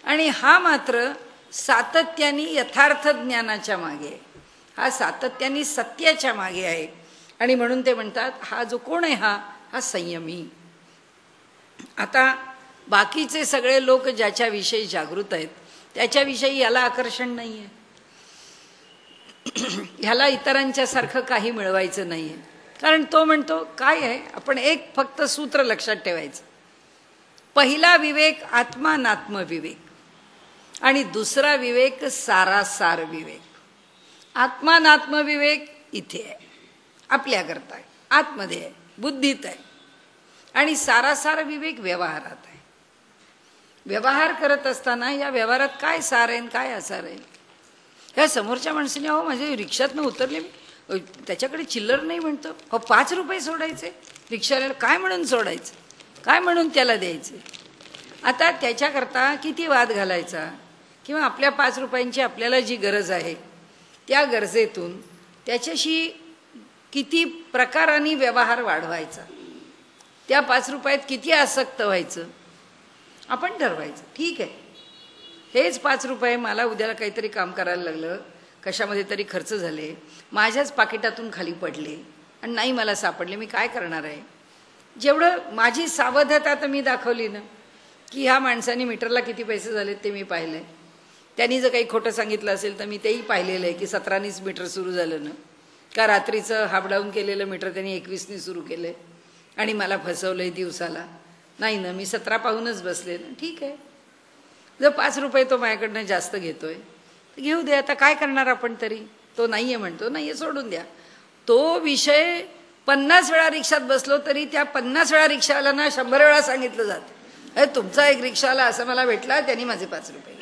आणि हा मात्र सातत्याने यथार्थ ज्ञानाच्या मागे आहे, हा सातत्याने सत्याच्या मागे आहे. आणि म्हणून ते म्हणतात हा जो कोण आहे हा संयमी. आता बाकीचे सगळे लोक ज्याच्याविषयी जागृत आहेत त्याच्याविषयी याला आकर्षण नाही आहे, ह्याला इतरांच्या सारखं काही मिळवायचं नाही आहे. कारण तो म्हणतो काय आहे, आपण एक फक्त सूत्र लक्षात ठेवायचं, पहिला विवेक आत्मानात्मविवेक, आणि दुसरा विवेक सारासार विवेक. आत्मानात्मविवेक इथे आहे, आपल्याकरता आहे, आतमध्ये आहे, बुद्धीत आहे, आणि सारासार विवेक व्यवहारात आहे. व्यवहार करत असताना या व्यवहारात काय सार आहे काय असार आहे. ह्या समोरच्या माणसाने अहो माझे रिक्षातनं उतरले, मी त्याच्याकडे चिल्लर नाही म्हणतो, हो 5 रुपये सोडायचे रिक्षावाल्याला, काय म्हणून सोडायचं, काय म्हणून त्याला द्यायचे. आता त्याच्याकरता किती वाद घालायचा, किंवा आपल्या 5 रुपयांची आपल्याला जी गरज आहे त्या गरजेतून त्याच्याशी किती प्रकारांनी व्यवहार वाढवायचा, त्या 5 रुपयात किती आसक्त व्हायचं आपण ठरवायचं. ठीक आहे, हेच 5 रुपये मला उद्याला काहीतरी काम करायला लागलं, कशामध्ये तरी खर्च झाले, माझ्याच पाकिटातून खाली पडले आणि नाही मला सापडले, मी काय करणार आहे. जेवढं माझी सावधता तर मी दाखवली ना, की ह्या माणसाने मीटरला किती पैसे झालेत ते मी पाहिलं आहे, त्यांनी जर काही खोटं सांगितलं असेल तर मी तेही पाहिलेलं आहे की 17नीच मीटर सुरू झालं ना, का रात्रीचं हाफडाऊन केलेलं मीटर त्यांनी 21नी सुरू केलं आहे आणि मला फसवलं आहे दिवसाला. नाही ना, मी 17 पाहूनच बसले ना. ठीक आहे, जर 5 रुपये तो माझ्याकडनं जास्त घेतोय तर घेऊ दे, आता काय करणार आपण तरी. तो नाही आहे म्हणतो, नाही आहे सोडून द्या. तो विषय 50 वेळा रिक्षात बसलो तरी त्या 50 वेळा रिक्षावाल्यांना 100 वेळा सांगितलं जातं, अरे तुमचा एक रिक्षावाला असं मला भेटला, त्यांनी माझे 5 रुपये.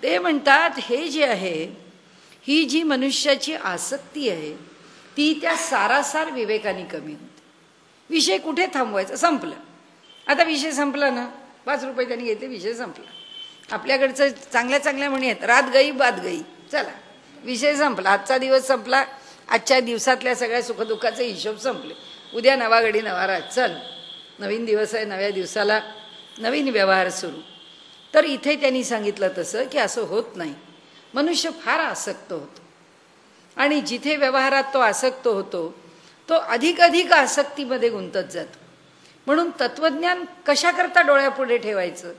ते म्हणतात हे जे आहे ही जी मनुष्याची आसक्ती आहे ती त्या सारासार विवेकाने कमी होते. विषय कुठे थांबवायचा, संपलं. आता विषय संपला ना, 5 रुपये त्यांनी घेतले, विषय संपला. आपल्याकडचं चांगल्या चांगल्या म्हणी आहेत, रात गई बात गई, चला विषय संपला, आजचा दिवस संपला, आजच्या दिवसातल्या सगळ्या सुखदुःखाचे हिशोब संपले. उद्या नवा घडी नवा रात, चल नवीन दिवस आहे, नव्या दिवसाला नवीन व्यवहार सुरू. तर इथे त्यांनी सांगितलं तसं की असं होत नाही. मनुष्य फार आसक्त होतो आणि जिथे व्यवहारात तो आसक्त होतो तो अधिक अधिक आसक्तीमध्ये गुंतत जातो. म्हणून तत्वज्ञान कशाकरता डोळ्यापुढे ठेवायचं?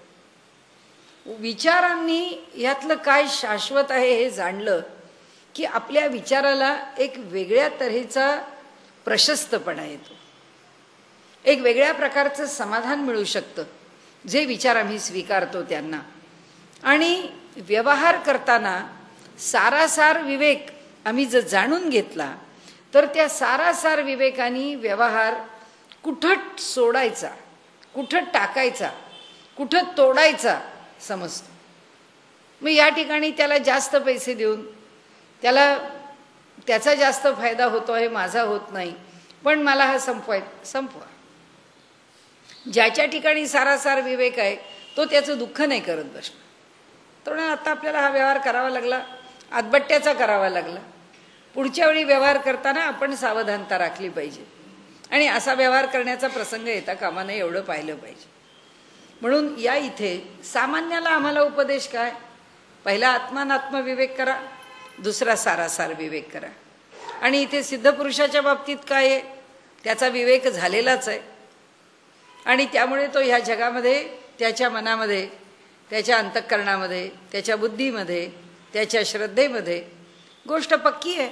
विचारांनी यातलं काय शाश्वत आहे हे जाणलं की आपल्या विचाराला एक वेगळ्या तऱ्हेचा प्रशस्तपणा येतो, एक वेगळ्या प्रकारचं समाधान मिळू शकतं जे विचार आम्ही स्वीकारतो त्यांना. आणि व्यवहार करताना सारासार विवेक आम्ही जर जाणून घेतला तर त्या सारासार विवेकाने व्यवहार कुठं सोडायचा, कुठं टाकायचा, कुठं तोडायचा समजतो. मग या ठिकाणी त्याला जास्त पैसे देऊन त्याचा जास्त फायदा होतो आहे, माझा होत नाही, पण मला हा संपवा. ज्याच्या ठिकाणी सारासार विवेक आहे तो त्याचं दुःख नाही करत बसणार. तर आता आपल्याला हा व्यवहार करावा लागला, आतबट्ट्याचा करावा लागला. पुढच्या वेळी व्यवहार करताना आपण सावधानता राखली पाहिजे आणि असा व्यवहार करण्याचा प्रसंग येता कामा नये एवढं पाहिलं पाहिजे. म्हणून या इथे सामान्याला आम्हाला उपदेश काय? पहिला आत्मानात्मविवेक करा, दुसरा सारासार विवेक करा. आणि इथे सिद्धपुरुषाच्या बाबतीत काय आहे? त्याचा विवेक झालेलाच आहे आणि त्यामुळे तो ह्या जगामध्ये त्याच्या मनामध्ये, त्याच्या अंतःकरणामध्ये, त्याच्या बुद्धीमध्ये, त्याच्या श्रद्धेमध्ये गोष्ट पक्की आहे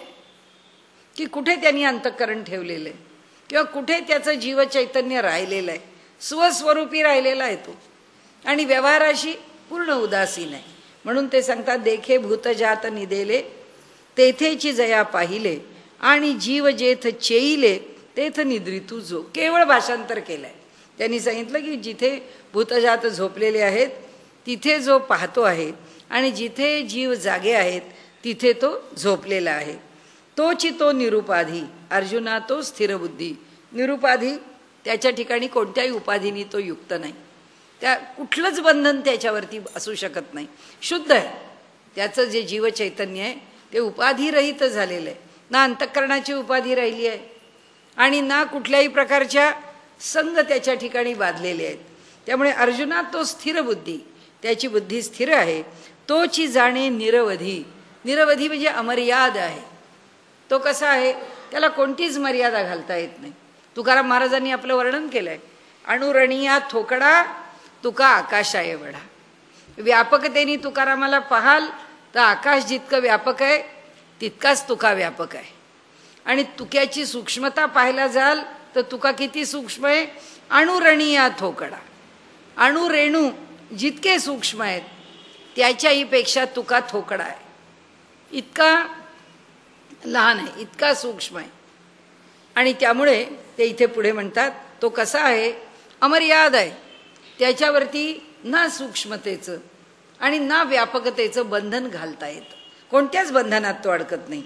की कुठे त्यांनी अंतःकरण ठेवलेलं आहे किंवा कुठे त्याचं जीवचैतन्य राहिलेलं आहे, स्वस्वरूपी राहिलेला आहे तो, आणि व्यवहाराशी पूर्ण उदासीन आहे. म्हणून ते सांगतात, देखे भूतजात निदेले तेथेची जया पाहिले आणि जीव जेथ चेईले तेथ निद्रितू जो. केवळ भाषांतर केलंय. त्यांनी सांगितलं की जिथे भूतजात झोपलेले आहेत तिथे जो पाहतो आहे आणि जिथे जीव जागे आहेत तिथे तो झोपलेला आहे. तोची तो निरुपाधी, अर्जुना तो स्थिरबुद्धी. निरुपाधी, त्याच्या ठिकाणी कोणत्याही उपाधीनी तो युक्त नाही, त्या कुठलंच बंधन त्याच्यावरती असू शकत नाही, शुद्ध आहे. त्याचं जे जीवचैतन्य आहे ते उपाधिरहित झालेलं आहे. ना अंतःकरणाची उपाधी राहिली आहे आणि ना कुठल्याही प्रकारच्या संग त्याच्या ठिकाणी बांधलेले आहेत. त्यामुळे अर्जुना तो स्थिर बुद्धी, त्याची बुद्धी स्थिर आहे. तोची जाणे निरवधी. निरवधी म्हणजे अमर्याद आहे. तो कसा आहे? त्याला कोणतीच मर्यादा घालता येत नाही. तुकाराम महाराजांनी आपलं वर्णन केलंय, अणुरणिया थोकडा तुका आकाशाय वढा. व्यापकतेने तुकारामाला पाहाल तर आकाश जितकं व्यापक आहे तितकाच तुका व्यापक आहे. आणि तुक्याची सूक्ष्मता पाहायला जाल तर तुका किती सूक्ष्म आहे? अणुरणिया थोकडा. अणुरेणू जितके सूक्ष्म आहेत त्याच्याही पेक्षा तुका थोकडा आहे. इतका लहान आहे, इतका सूक्ष्म आहे. आणि त्यामुळे ते इथे पुढे म्हणतात, तो कसा आहे? अमर्याद आहे. त्याच्यावरती ना सूक्ष्मतेचं आणि ना व्यापकतेचं बंधन घालता येतं. कोणत्याच बंधनात तो अडकत नाही.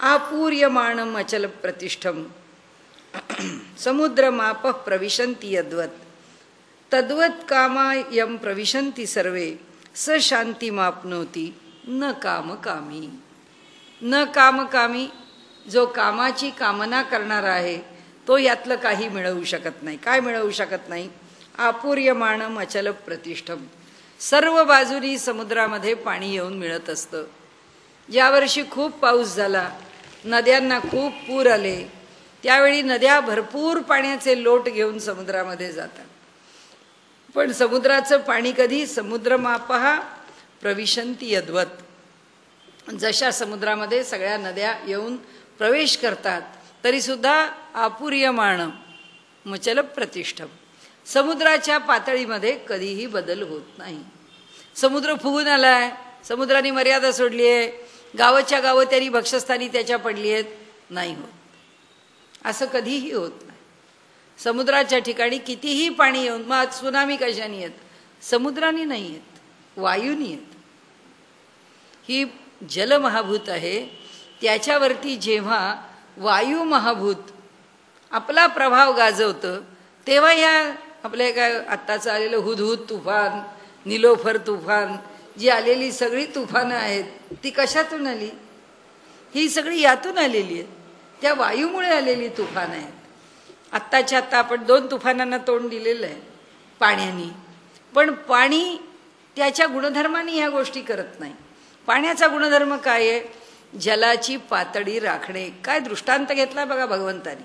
आपूर्यमाणम अचल प्रतिष्ठम समुद्रमाप प्रविशन्ति यद्वत तद्वत कामायम प्रविशन्ति सर्वे स शांतिमाप्नोति न कामकामी. न कामकामी, जो कामाची कामना करणारा आहे तो यातलं काही मिळवू शकत नाही. काय मिळवू शकत नाही? आपूर्यमाणम अचल प्रतिष्ठम. सर्व बाजूनी समुद्रामध्ये पाणी येऊन मिळत असतं. यावर्षी खूप पाऊस झाला, नद्यांना खूप पूर आले, त्यावेळी नद्या भरपूर पाण्याचे लोट घेऊन समुद्रामध्ये जातात. पण समुद्राचं पाणी कधी? समुद्रमापहा प्रविशन्ति यद्वत. जशा समुद्रामध्ये सगळ्या नद्या येऊन प्रवेश करतात तरीसुद्धा आपूर्यमाण मचल प्रतिष्ठम. समुद्राच्या पातळीमध्ये कधीही बदल होत नाही. समुद्र फुगून आलाय, समुद्राने मर्यादा सोडली आहे, गावाच्या गावं त्यांनी भक्षस्थानी त्याच्या पडली आहेत, नाही होत. असं कधीही होत नाही. समुद्राच्या ठिकाणी कितीही पाणी येऊन, मग सुनामी कशाने येत? समुद्राने नाही येत, वायूनी येत. ही जल महाभूत आहे त्याच्यावरती जेव्हा वायू महाभूत आपला प्रभाव गाजवतं तेव्हा ह्या आपल्या काय आत्ताचं आलेलं हुदहुद तुफान, निलोफर तुफान, जी आलेली सगळी तुफानं आहेत ती कशातून आली? ही सगळी यातून आलेली आहेत, त्या वायूमुळे आलेली तुफान आहेत. आत्ताच्या आत्ता आपण 2 तुफानांना तोंड दिलेलं आहे पाण्याने, पण पाणी त्याच्या गुणधर्माने ह्या गोष्टी करत नाही. पाण्याचा गुणधर्म काय आहे? जलाची पातळी राखणे. काय दृष्टांत घेतला बघा भगवंतानी.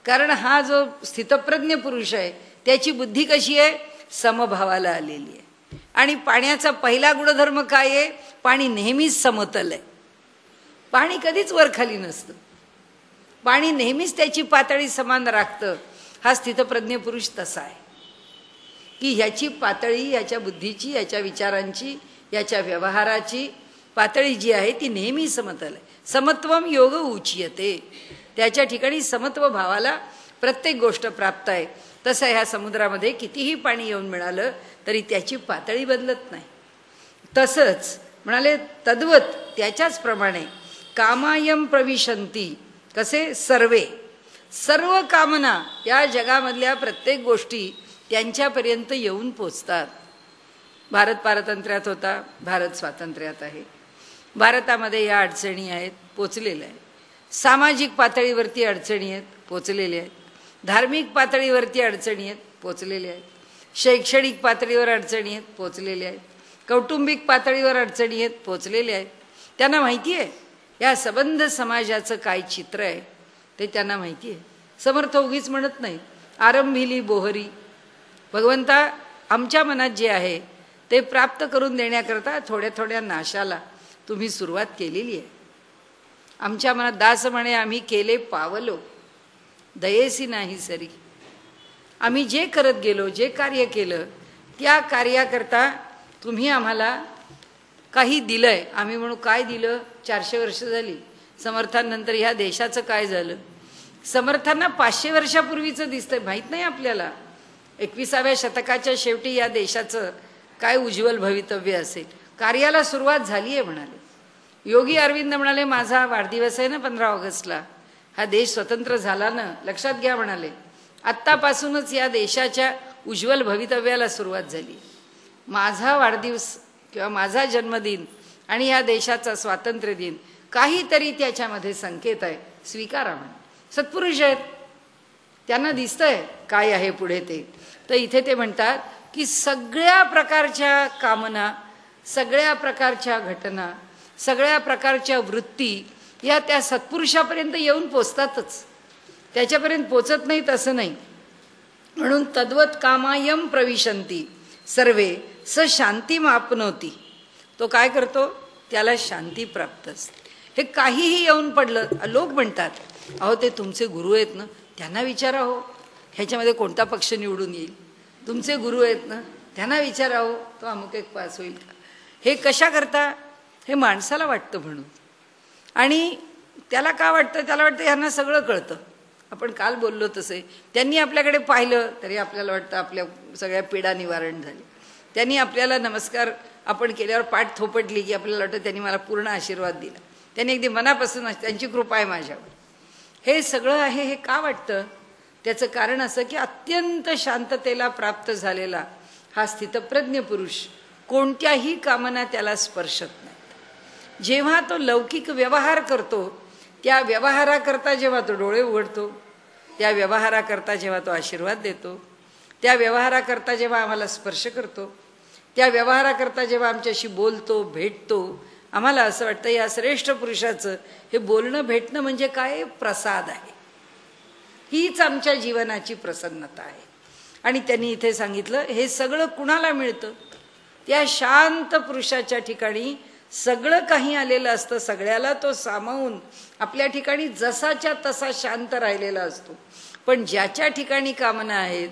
कारण हा जो स्थितप्रज्ञ पुरुष आहे त्याची बुद्धी कशी आहे? समभावाला आलेली आहे. आणि पाण्याचा पहिला गुणधर्म काय आहे? पाणी नेहमीच समतल आहे. पाणी कधीच वरखाली नसतं. पाणी नेहमीच त्याची पातळी समान राखतं. हा स्थितप्रज्ञ पुरुष तसा आहे की ह्याची पातळी, ह्याच्या बुद्धीची, ह्याच्या विचारांची, ह्याच्या व्यवहाराची पातळी जी आहे ती नेहमी समतल आहे. समत्वम योग उच्यते. त्याच्या ठिकाणी समत्व भावाला प्रत्येक गोष्ट प्राप्त आहे. तसं ह्या समुद्रामध्ये कितीही पाणी येऊन मिळालं तरी त्याची पातळी बदलत नाही. तसंच म्हणाले तद्वत त्याच्याच प्रमाणे कामायम प्रविशंती. कसे? सर्वे, सर्व कामना या जगामधल्या प्रत्येक गोष्टी त्यांच्यापर्यंत येऊन पोचतात. भारत पारतंत्र्यात होता, भारत स्वातंत्र्यात आहे. भारतामध्ये या अडचणी आहेत, पोचलेल्या आहेत. सामाजिक पातळीवरती अडचणी आहेत, पोचलेल्या आहेत. धार्मिक पातळीवरती अडचणी आहेत, पोचलेल्या आहेत. शैक्षणिक पातळीवर अडचणी आहेत, पोचलेल्या आहेत. कौटुंबिक पातळीवर अडचणी आहेत, पोचलेल्या आहेत. त्यांना माहिती आहे या सबंध समाजाचं काय चित्र आहे ते त्यांना माहिती आहे. समर्थ उगीच म्हणत नाही आरंभिली बोहरी. भगवंता आमच्या मनात जे आहे ते प्राप्त करून देण्याकरता थोड्या थोड्या नाशाला तुम्ही सुरुवात केलेली आहे. आमच्या मनात दास म्हणे आम्ही केले पावलो दयेसी नाही सरी. आम्ही जे करत गेलो, जे कार्य केलं त्या कार्याकरता तुम्ही आम्हाला काही दिलंय. आम्ही म्हणू काय दिलं? 400 वर्ष झाली. समर्थांनंतर ह्या देशाचं काय झालं? समर्थांना 500 वर्षापूर्वीचं दिसतंय, माहीत नाही आपल्याला. 21व्या शतकाच्या शेवटी या देशाचं काय उज्ज्वल भवितव्य असेल. कार्याला सुरुवात झाली आहे म्हणाले. योगी अरविंद म्हणाले माझा वाढदिवस आहे ना 15 ऑगस्टला, हा देश स्वतंत्र झाला ना, लक्षात घ्या म्हणाले. आत्तापासूनच या देशाच्या उज्ज्वल भवितव्याला सुरुवात झाली. माझा वाढदिवस किंवा माझा जन्मदिन आणि या देशाचा स्वातंत्र्य दिन काहीतरी त्याच्यामध्ये संकेत आहे, स्वीकारा म्हणे. सत्पुरुष आहेत, त्यांना दिसतंय काय आहे पुढे ते. तर इथे ते म्हणतात की सगळ्या प्रकारच्या कामना, सगळ्या प्रकारच्या घटना, सगळ्या प्रकारच्या वृत्ती या त्या सत्पुरुषापर्यंत येऊन पोचतातच, त्याच्यापर्यंत पोचत नाहीत असं नाही. म्हणून तद्वत कामायम प्रविशंती सर्वे स शांती आपनोती. तो काय करतो? त्याला शांती प्राप्त असते. हे काहीही येऊन पडलं. लोक म्हणतात अहो ते तुमचे गुरु आहेत ना, त्यांना विचारा हो ह्याच्यामध्ये कोणता पक्ष निवडून येईल. तुमचे गुरु आहेत ना, त्यांना विचारा हो तो अमुक एक पास होईल का. हे कशा करता? हे माणसाला वाटतं म्हणून. आणि त्याला का वाटतं? त्याला वाटतं ह्यांना सगळं कळतं. आपण काल बोललो तसे त्यांनी आपल्याकडे पाहिलं तरी आपल्याला वाटतं आपल्या सगळ्या पीडा निवारण झाली. त्यांनी आपल्याला नमस्कार आपण केल्यावर पाठ थोपटली की आपल्याला वाटतं त्यांनी मला पूर्ण आशीर्वाद दिला, त्यांनी अगदी मनापासून त्यांची कृपा आहे माझ्यावर. हे सगळं आहे. हे का वाटतं? त्याचं कारण असं की अत्यंत शांततेला प्राप्त झालेला हा स्थितप्रज्ञ पुरुष कोणत्याही कामना त्याला स्पर्शत नाहीत. जेव्हा तो लौकिक व्यवहार करतो त्या व्यवहाराकरता जेव्हा तो डोळे उघडतो, त्या व्यवहाराकरता जेव्हा तो आशीर्वाद देतो, त्या व्यवहाराकरता जेव्हा आम्हाला स्पर्श करतो, त्या व्यवहाराकरता जेव्हा आमच्याशी बोलतो, भेटतो, आम्हाला असं वाटतं या श्रेष्ठ पुरुषाचं हे बोलणं भेटणं म्हणजे काय? प्रसाद आहे. हीच आमच्या जीवनाची प्रसन्नता आहे. आणि त्यांनी इथे सांगितलं हे सगळं कुणाला मिळतं? त्या शांत पुरुषाच्या ठिकाणी सगळं काही आलेलं असतं. सगळ्याला तो सामावून आपल्या ठिकाणी जसाच्या तसा शांत राहिलेला असतो. पण ज्याच्या ठिकाणी कामना आहेत,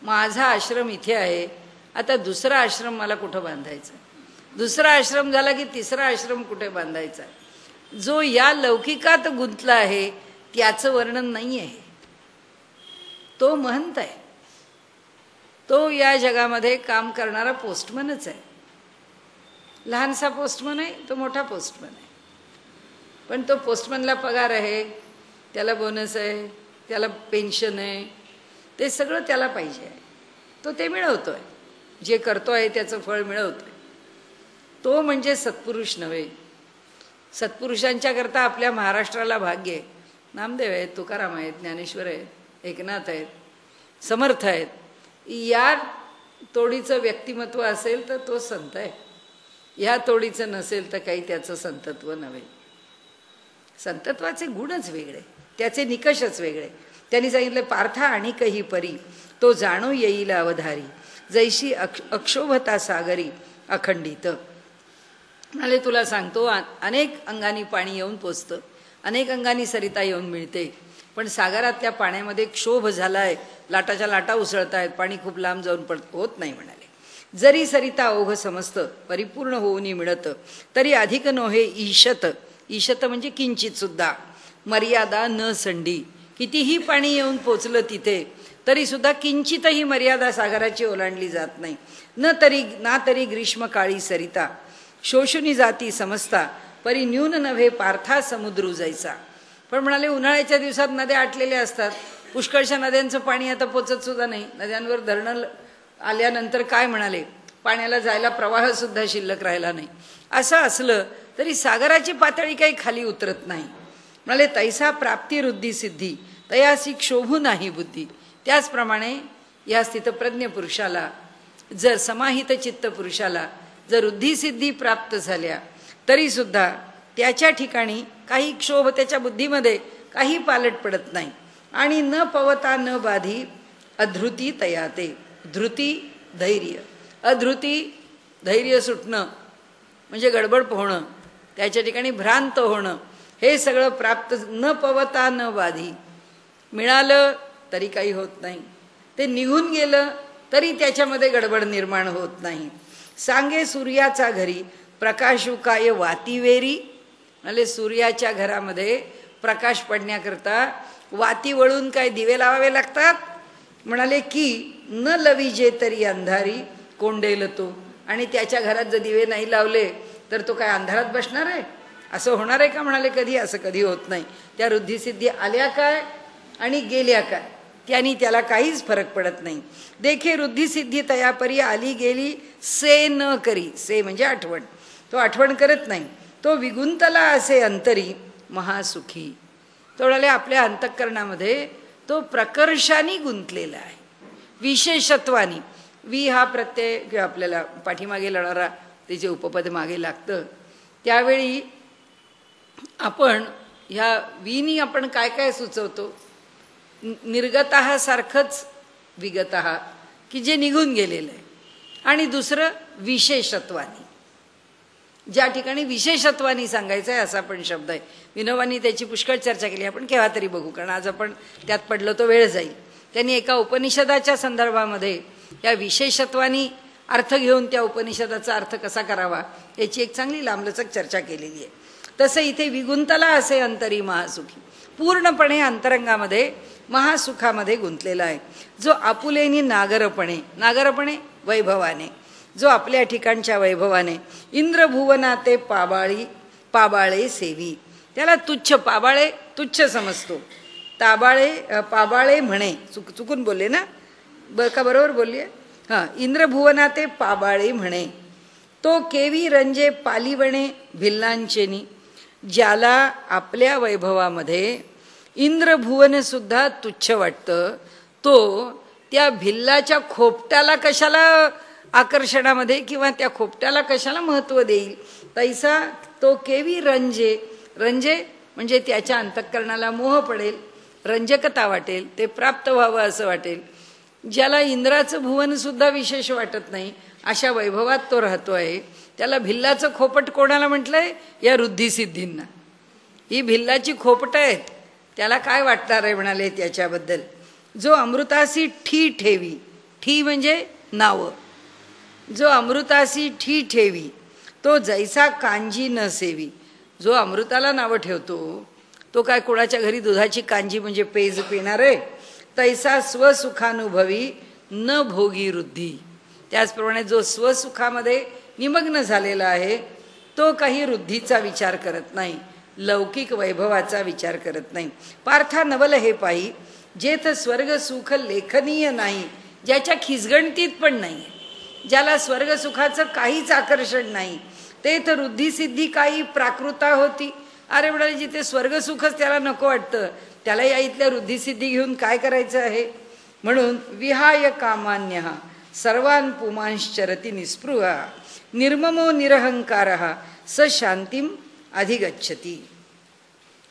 माझा आश्रम इथे आहे, आता दुसरा आश्रम मला कुठं बांधायचा, दुसरा आश्रम झाला की तिसरा आश्रम कुठे बांधायचा, जो या लौकिकात गुंतला आहे त्याचं वर्णन नाही आहे. तो महंत आहे, तो या जगामध्ये काम करणारा पोस्टमनच आहे. लहानसा पोस्टमन आहे, तो मोठा पोस्टमन आहे. पण तो पोस्टमनला पगार आहे, त्याला बोनस आहे, त्याला पेन्शन आहे, ते सगळं त्याला पाहिजे आहे. तो ते मिळवतो आहे, जे करतो आहे त्याचं फळ मिळवतो आहे. तो म्हणजे सत्पुरुष नव्हे. सत्पुरुषांच्या करता आपल्या महाराष्ट्राला भाग्य आहे. नामदेव आहेत, तुकाराम आहेत, ज्ञानेश्वर आहेत, एकनाथ आहेत, समर्थ आहेत. या तोडीचं व्यक्तिमत्व असेल तर तो संत आहे. या तोडीचं नसेल तर काही त्याचं संतत्व नव्हे. संतत्वाचे गुणच वेगळे, त्याचे निकषच वेगळे. त्यांनी सांगितलं, पार्था आणि काही परी तो जाणू येईल अवधारी, जैशी अक्षोभता सागरी अखंडित. म्हणाले, तुला सांगतो, अनेक अंगानी पाणी येऊन पोचतं, अनेक अंगानी सरिता येऊन मिळते, पण सागरातल्या पाण्यामध्ये क्षोभ झालाय, लाटाच्या लाटा उसळत आहेत, पाणी खूप लांब जाऊन होत नाही. म्हणाले, जरी सरिता ओघ समजतं परिपूर्ण होऊनी मिळतं, तरी अधिक नोहे ईशत. ईशत म्हणजे किंचित सुद्धा, मर्यादा न संडी. कितीही पाणी येऊन पोचलं तिथे तरी सुद्धा किंचितही मर्यादा सागराची ओलांडली जात नाही. ना तरी ग्रीष्मकाळी सरिता शोषुनी जाती समजता, परी न्यून नव्हे पार्था समुद्रू जायचा. पण म्हणाले, उन्हाळ्याच्या दिवसात नद्या आटलेल्या असतात, पुष्कळशा नद्यांचं पाणी आता पोचत सुद्धा नाही. नद्यांवर धरणं आल्यानंतर काय म्हणाले, पाण्याला जायला प्रवाह सुद्धा शिल्लक राहिला नाही. असं असलं तरी सागराची पातळी काही खाली उतरत नाही. म्हणाले, तैसा प्राप्ती रुद्धी सिद्धी तयासी क्षोभू नाही बुद्धी. त्याचप्रमाणे या स्थितप्रज्ञ पुरुषाला, जर समाहित चित्त पुरुषाला जर रुद्धिसिद्धी प्राप्त झाल्या तरी सुद्धा त्याच्या ठिकाणी काही क्षोभ त्याच्या बुद्धीमध्ये काही पालट पडत नाही. आणि न पवता न बाधी अधृती तयाते. धृती धैर्य, अधृती धैर्य सुटणं म्हणजे गडबड होणं, त्याच्या ठिकाणी भ्रांत होणं, हे सगळं प्राप्त. न पवता न बाधी, मिळालं तरी काही होत नाही, ते निघून गेलं तरी त्याच्यामध्ये गडबड निर्माण होत नाही. सांगे सूर्याचा घरी प्रकाशू काय वातीवेरी. म्हणजे सूर्याच्या घरामध्ये प्रकाश पडण्याकरता वाती वळून काय दिवे लावावे लागतात. म्हणाले की न लविजे तरी अंधारी कोंडेल तो. आणि त्याच्या घरात जर दिवे नाही लावले तर तो काय अंधारात बसणार आहे? असं होणार आहे का? म्हणाले कधी, असं कधी होत नाही. त्या रुद्धिसिद्धी आल्या काय आणि गेल्या काय, त्यानी त्याला काहीच फरक पडत नाही. देखे रुद्धिसिद्धी तयापरी आली गेली से न करी. से म्हणजे आठवण, तो आठवण करत नाही. तो विगुंतला असे अंतरी महासुखी. तो म्हणाले, आपल्या अंतःकरणामध्ये तो प्रकर्षाने गुंतलेला आहे, विशेषत्वानी. वी हा प्रत्यय किंवा आपल्याला पाठीमागे लढणारा त्याचे उपपद मागे लागतं. त्यावेळी आपण ह्या वीनी आपण काय काय सुचवतो? निर्गतः सारखंच विगतः, की जे निघून गेलेलं आहे. आणि दुसरं विशेषत्वानी, ज्या ठिकाणी विशेषत्वानी सांगायचं आहे असा पण शब्द आहे. विनोबांनी त्याची पुष्कळ चर्चा केली, आपण केव्हा तरी बघू, कारण आज आपण त्यात पडलो तो वेळ जाईल. त्यांनी एका उपनिषदाच्या संदर्भामध्ये या विशेषत्वानी अर्थ घेऊन त्या उपनिषदाचा अर्थ कसा करावा याची एक चांगली लांबलचक चर्चा केलेली आहे. तसं इथे विगुंतला असे अंतरी महासुखी, पूर्णपणे अंतरंगामध्ये महासुखामध्ये गुंतलेला आहे. जो आपुलेनी नागरपणे, नागरपणे वैभवाने, जो आपल्या ठिकाणच्या वैभवाने इंद्रभुवना ते पाबाळे सेवी. त्याला तुच्छ, पाबाळे तुच्छ समजतो. पाबाळे म्हणे, चुकून बोलले ना, का बरोबर बोलली? हां, इंद्रभुवना ते पाबाळे म्हणे. तो केवी रंजे पालिवणे भिल्लांचेनी. ज्याला आपल्या वैभवामध्ये इंद्रभुवन सुद्धा तुच्छ वाटतं, तो त्या भिल्लाच्या खोपट्याला कशाला आकर्षणामध्ये किंवा त्या खोपट्याला कशाला महत्त्व देईल? तैसा तो केवी रंजे, रंजे म्हणजे त्याच्या अंतःकरणाला मोह पडेल, रंजकता वाटेल, ते प्राप्त व्हावं असं वाटेल. ज्याला इंद्राचं भुवन सुद्धा विशेष वाटत नाही अशा वैभवात तो राहतो आहे, त्याला भिल्लाचं खोपट कोणाला म्हटलंय? या रुद्धिसिद्धींना. ही भिल्लाची खोपट आहेत, त्याला काय वाटणार आहे म्हणाले त्याच्याबद्दल. जो अमृतासी ठी ठेवी, ठी म्हणजे नावं, जो अमृतासी ठी ठेवी तो जैसा कांजी न सेवी. जो अमृताला नावं ठेवतो तो काय कोणाच्या घरी दुधाची कांजी म्हणजे पेज पिणार आहे? तैसा स्वसुखानुभवी न भोगी रुद्धी. त्याचप्रमाणे जो स्वसुखामध्ये निमग्न झालेला आहे, तो काही वृद्धीचा विचार करत नाही, लौकिक वैभवाचा विचार करत नाही. पार्था नवल हे पायी जेथ स्वर्ग सुख लेखनीय नाही, ज्याच्या खिसगणतीत पण नाही, ज्याला स्वर्ग सुखाचं काहीच आकर्षण नाही, ते तर वृद्धिसिद्धी काही प्राकृता होती. अरे म्हणाले, जिथे स्वर्गसुखच त्याला नको वाटतं, त्याला या इथल्या वृद्धिसिद्धी घेऊन काय करायचं आहे. म्हणून विहाय कामान्य सर्वान पुमांश्चरती निस्पृहा निर्ममो निरहंकार स शांतीम अधिगच्छती.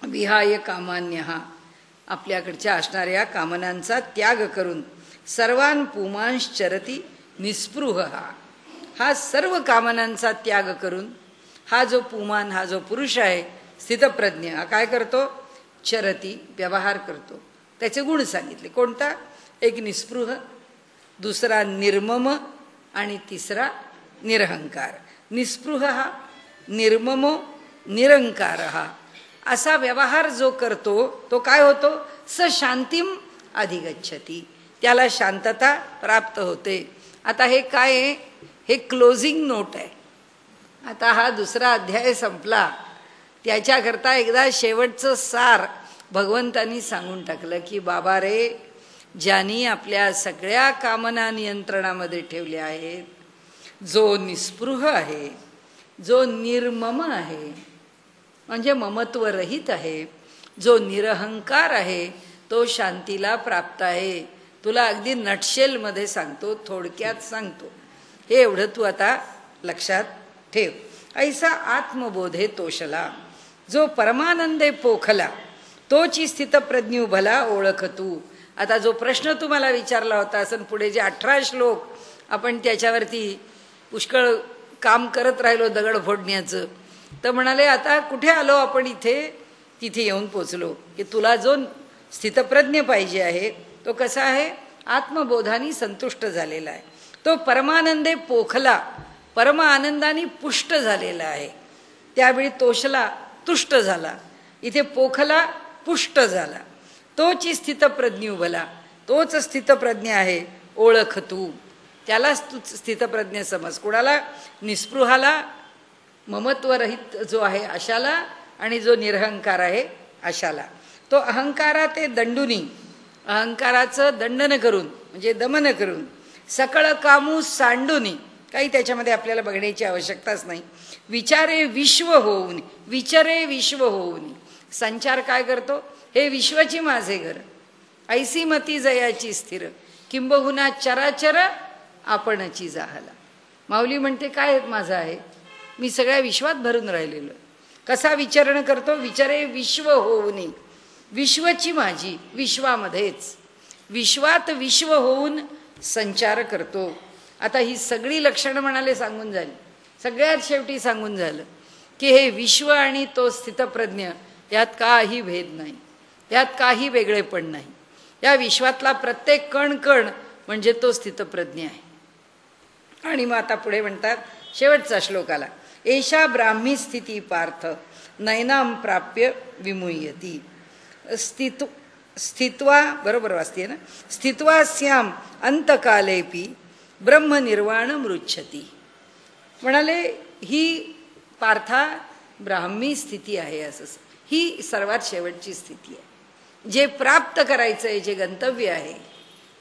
विहाय कामान्य आपल्याकडच्या असणाऱ्या कामनांचा त्याग करून सर्वान पुमांश्चरती निस्पृह हा सर्व कामनांचा त्याग करून हा जो पुमान, हा जो पुरुष आहे स्थितप्रज्ञ, हा काय करतो? चरती, व्यवहार करतो. त्याचे गुण सांगितले. कोणता? एक निस्पृह, दुसरा निर्मम आणि तिसरा निरहंकार. निस्पृह हा, निर्ममो निरंकार हा असा व्यवहार जो करतो तो काय होतो? स शांतीम अधिगच्छती, त्याला शांतता प्राप्त होते. आता हे काय आहे? हे क्लोजिंग नोट आहे. आता हा दुसरा अध्याय संपला, त्याच्याकरता एकदा शेवटचं सार भगवंतांनी सांगून टाकलं की बाबा रे, ज्यांनी आपल्या सगळ्या कामना नियंत्रणामध्ये ठेवल्या आहेत, जो निस्पृह आहे, जो निर्मम आहे म्हणजे ममत्वरहित आहे, जो निरहंकार आहे, तो शांतीला प्राप्त आहे. तुला अगदी नटशेलमध्ये सांगतो, थोडक्यात सांगतो, हे एवढं तू आता लक्षात ठेव. ऐसा आत्मबोधे तोषला, जो परमानंदे पोखला, तोची स्थितप्रज्ञू भला ओळख तू. आता जो प्रश्न तुम्हाला विचारला होता असं पुढे जे 18 श्लोक आपण त्याच्यावरती पुष्कळ काम करत राहिलो दगड फोडण्याचं, तर म्हणाले आता कुठे आलो आपण? इथे तिथे येऊन पोचलो की तुला जो स्थितप्रज्ञ पाहिजे आहे तो कसा आहे? आत्मबोधानी संतुष्ट झालेला आहे, तो परमानंदे पोखला, परम आनंदाने पुष्ट झालेला आहे. त्यावेळी तोषला, तुष्ट झाला, इथे पोखला, पुष्ट झाला. तोची स्थितप्रज्ञ भला, तोच स्थितप्रज्ञ आहे, ओळख तू. त्यालाच तू स्थितप्रज्ञ समज. कुणाला? निस्पृहाला, ममत्वरहित जो आहे अशाला, आणि जो निरहंकार आहे अशाला. तो अहंकारा ते दंडुनी, अहंकाराचं दंडन करून म्हणजे दमन करून, सकळ कामू सांडुनी, काही त्याच्यामध्ये आपल्याला बघण्याची आवश्यकताच नाही. विचारे विश्व होऊन, विचारे विश्व होऊन संचार काय करतो? हे विश्वची माझे घर, ऐसी मती जयाची स्थिर, किंबहुना चराचर आपणची जाहला. माऊली म्हणते काय माझं आहे? मी सगळ्या विश्वात भरून राहिलेलो. कसा विचरण करतो? विचारे विश्व होऊन, विश्वची माझी, विश्वामध्येच, विश्वात विश्व होऊन संचार करतो. आता ही सगळी लक्षणं म्हणाले सांगून झाली, सगळ्यात शेवटी सांगून झालं की हे विश्व आणि तो स्थितप्रज्ञ यात काही भेद नाही, यात काही वेगळेपण नाही. या विश्वातला प्रत्येक कण कण म्हणजे तो स्थितप्रज्ञ आहे. आणि मग आता पुढे म्हणतात शेवटचा श्लोकाला, एषा ब्राह्मी स्थिती पार्थ नैनाम प्राप्य विमुह्यती. स्थित्वा, बरोबर वाचते ना, स्थित्वा स्याम अंतकालेपी ब्रह्मनिर्वाण मृच्छती. म्हणाले ही पार्था ब्राह्मी स्थिती आहे. असं ही सर्वात शेवटची स्थिती आहे. जे प्राप्त करायचं आहे, जे गंतव्य आहे,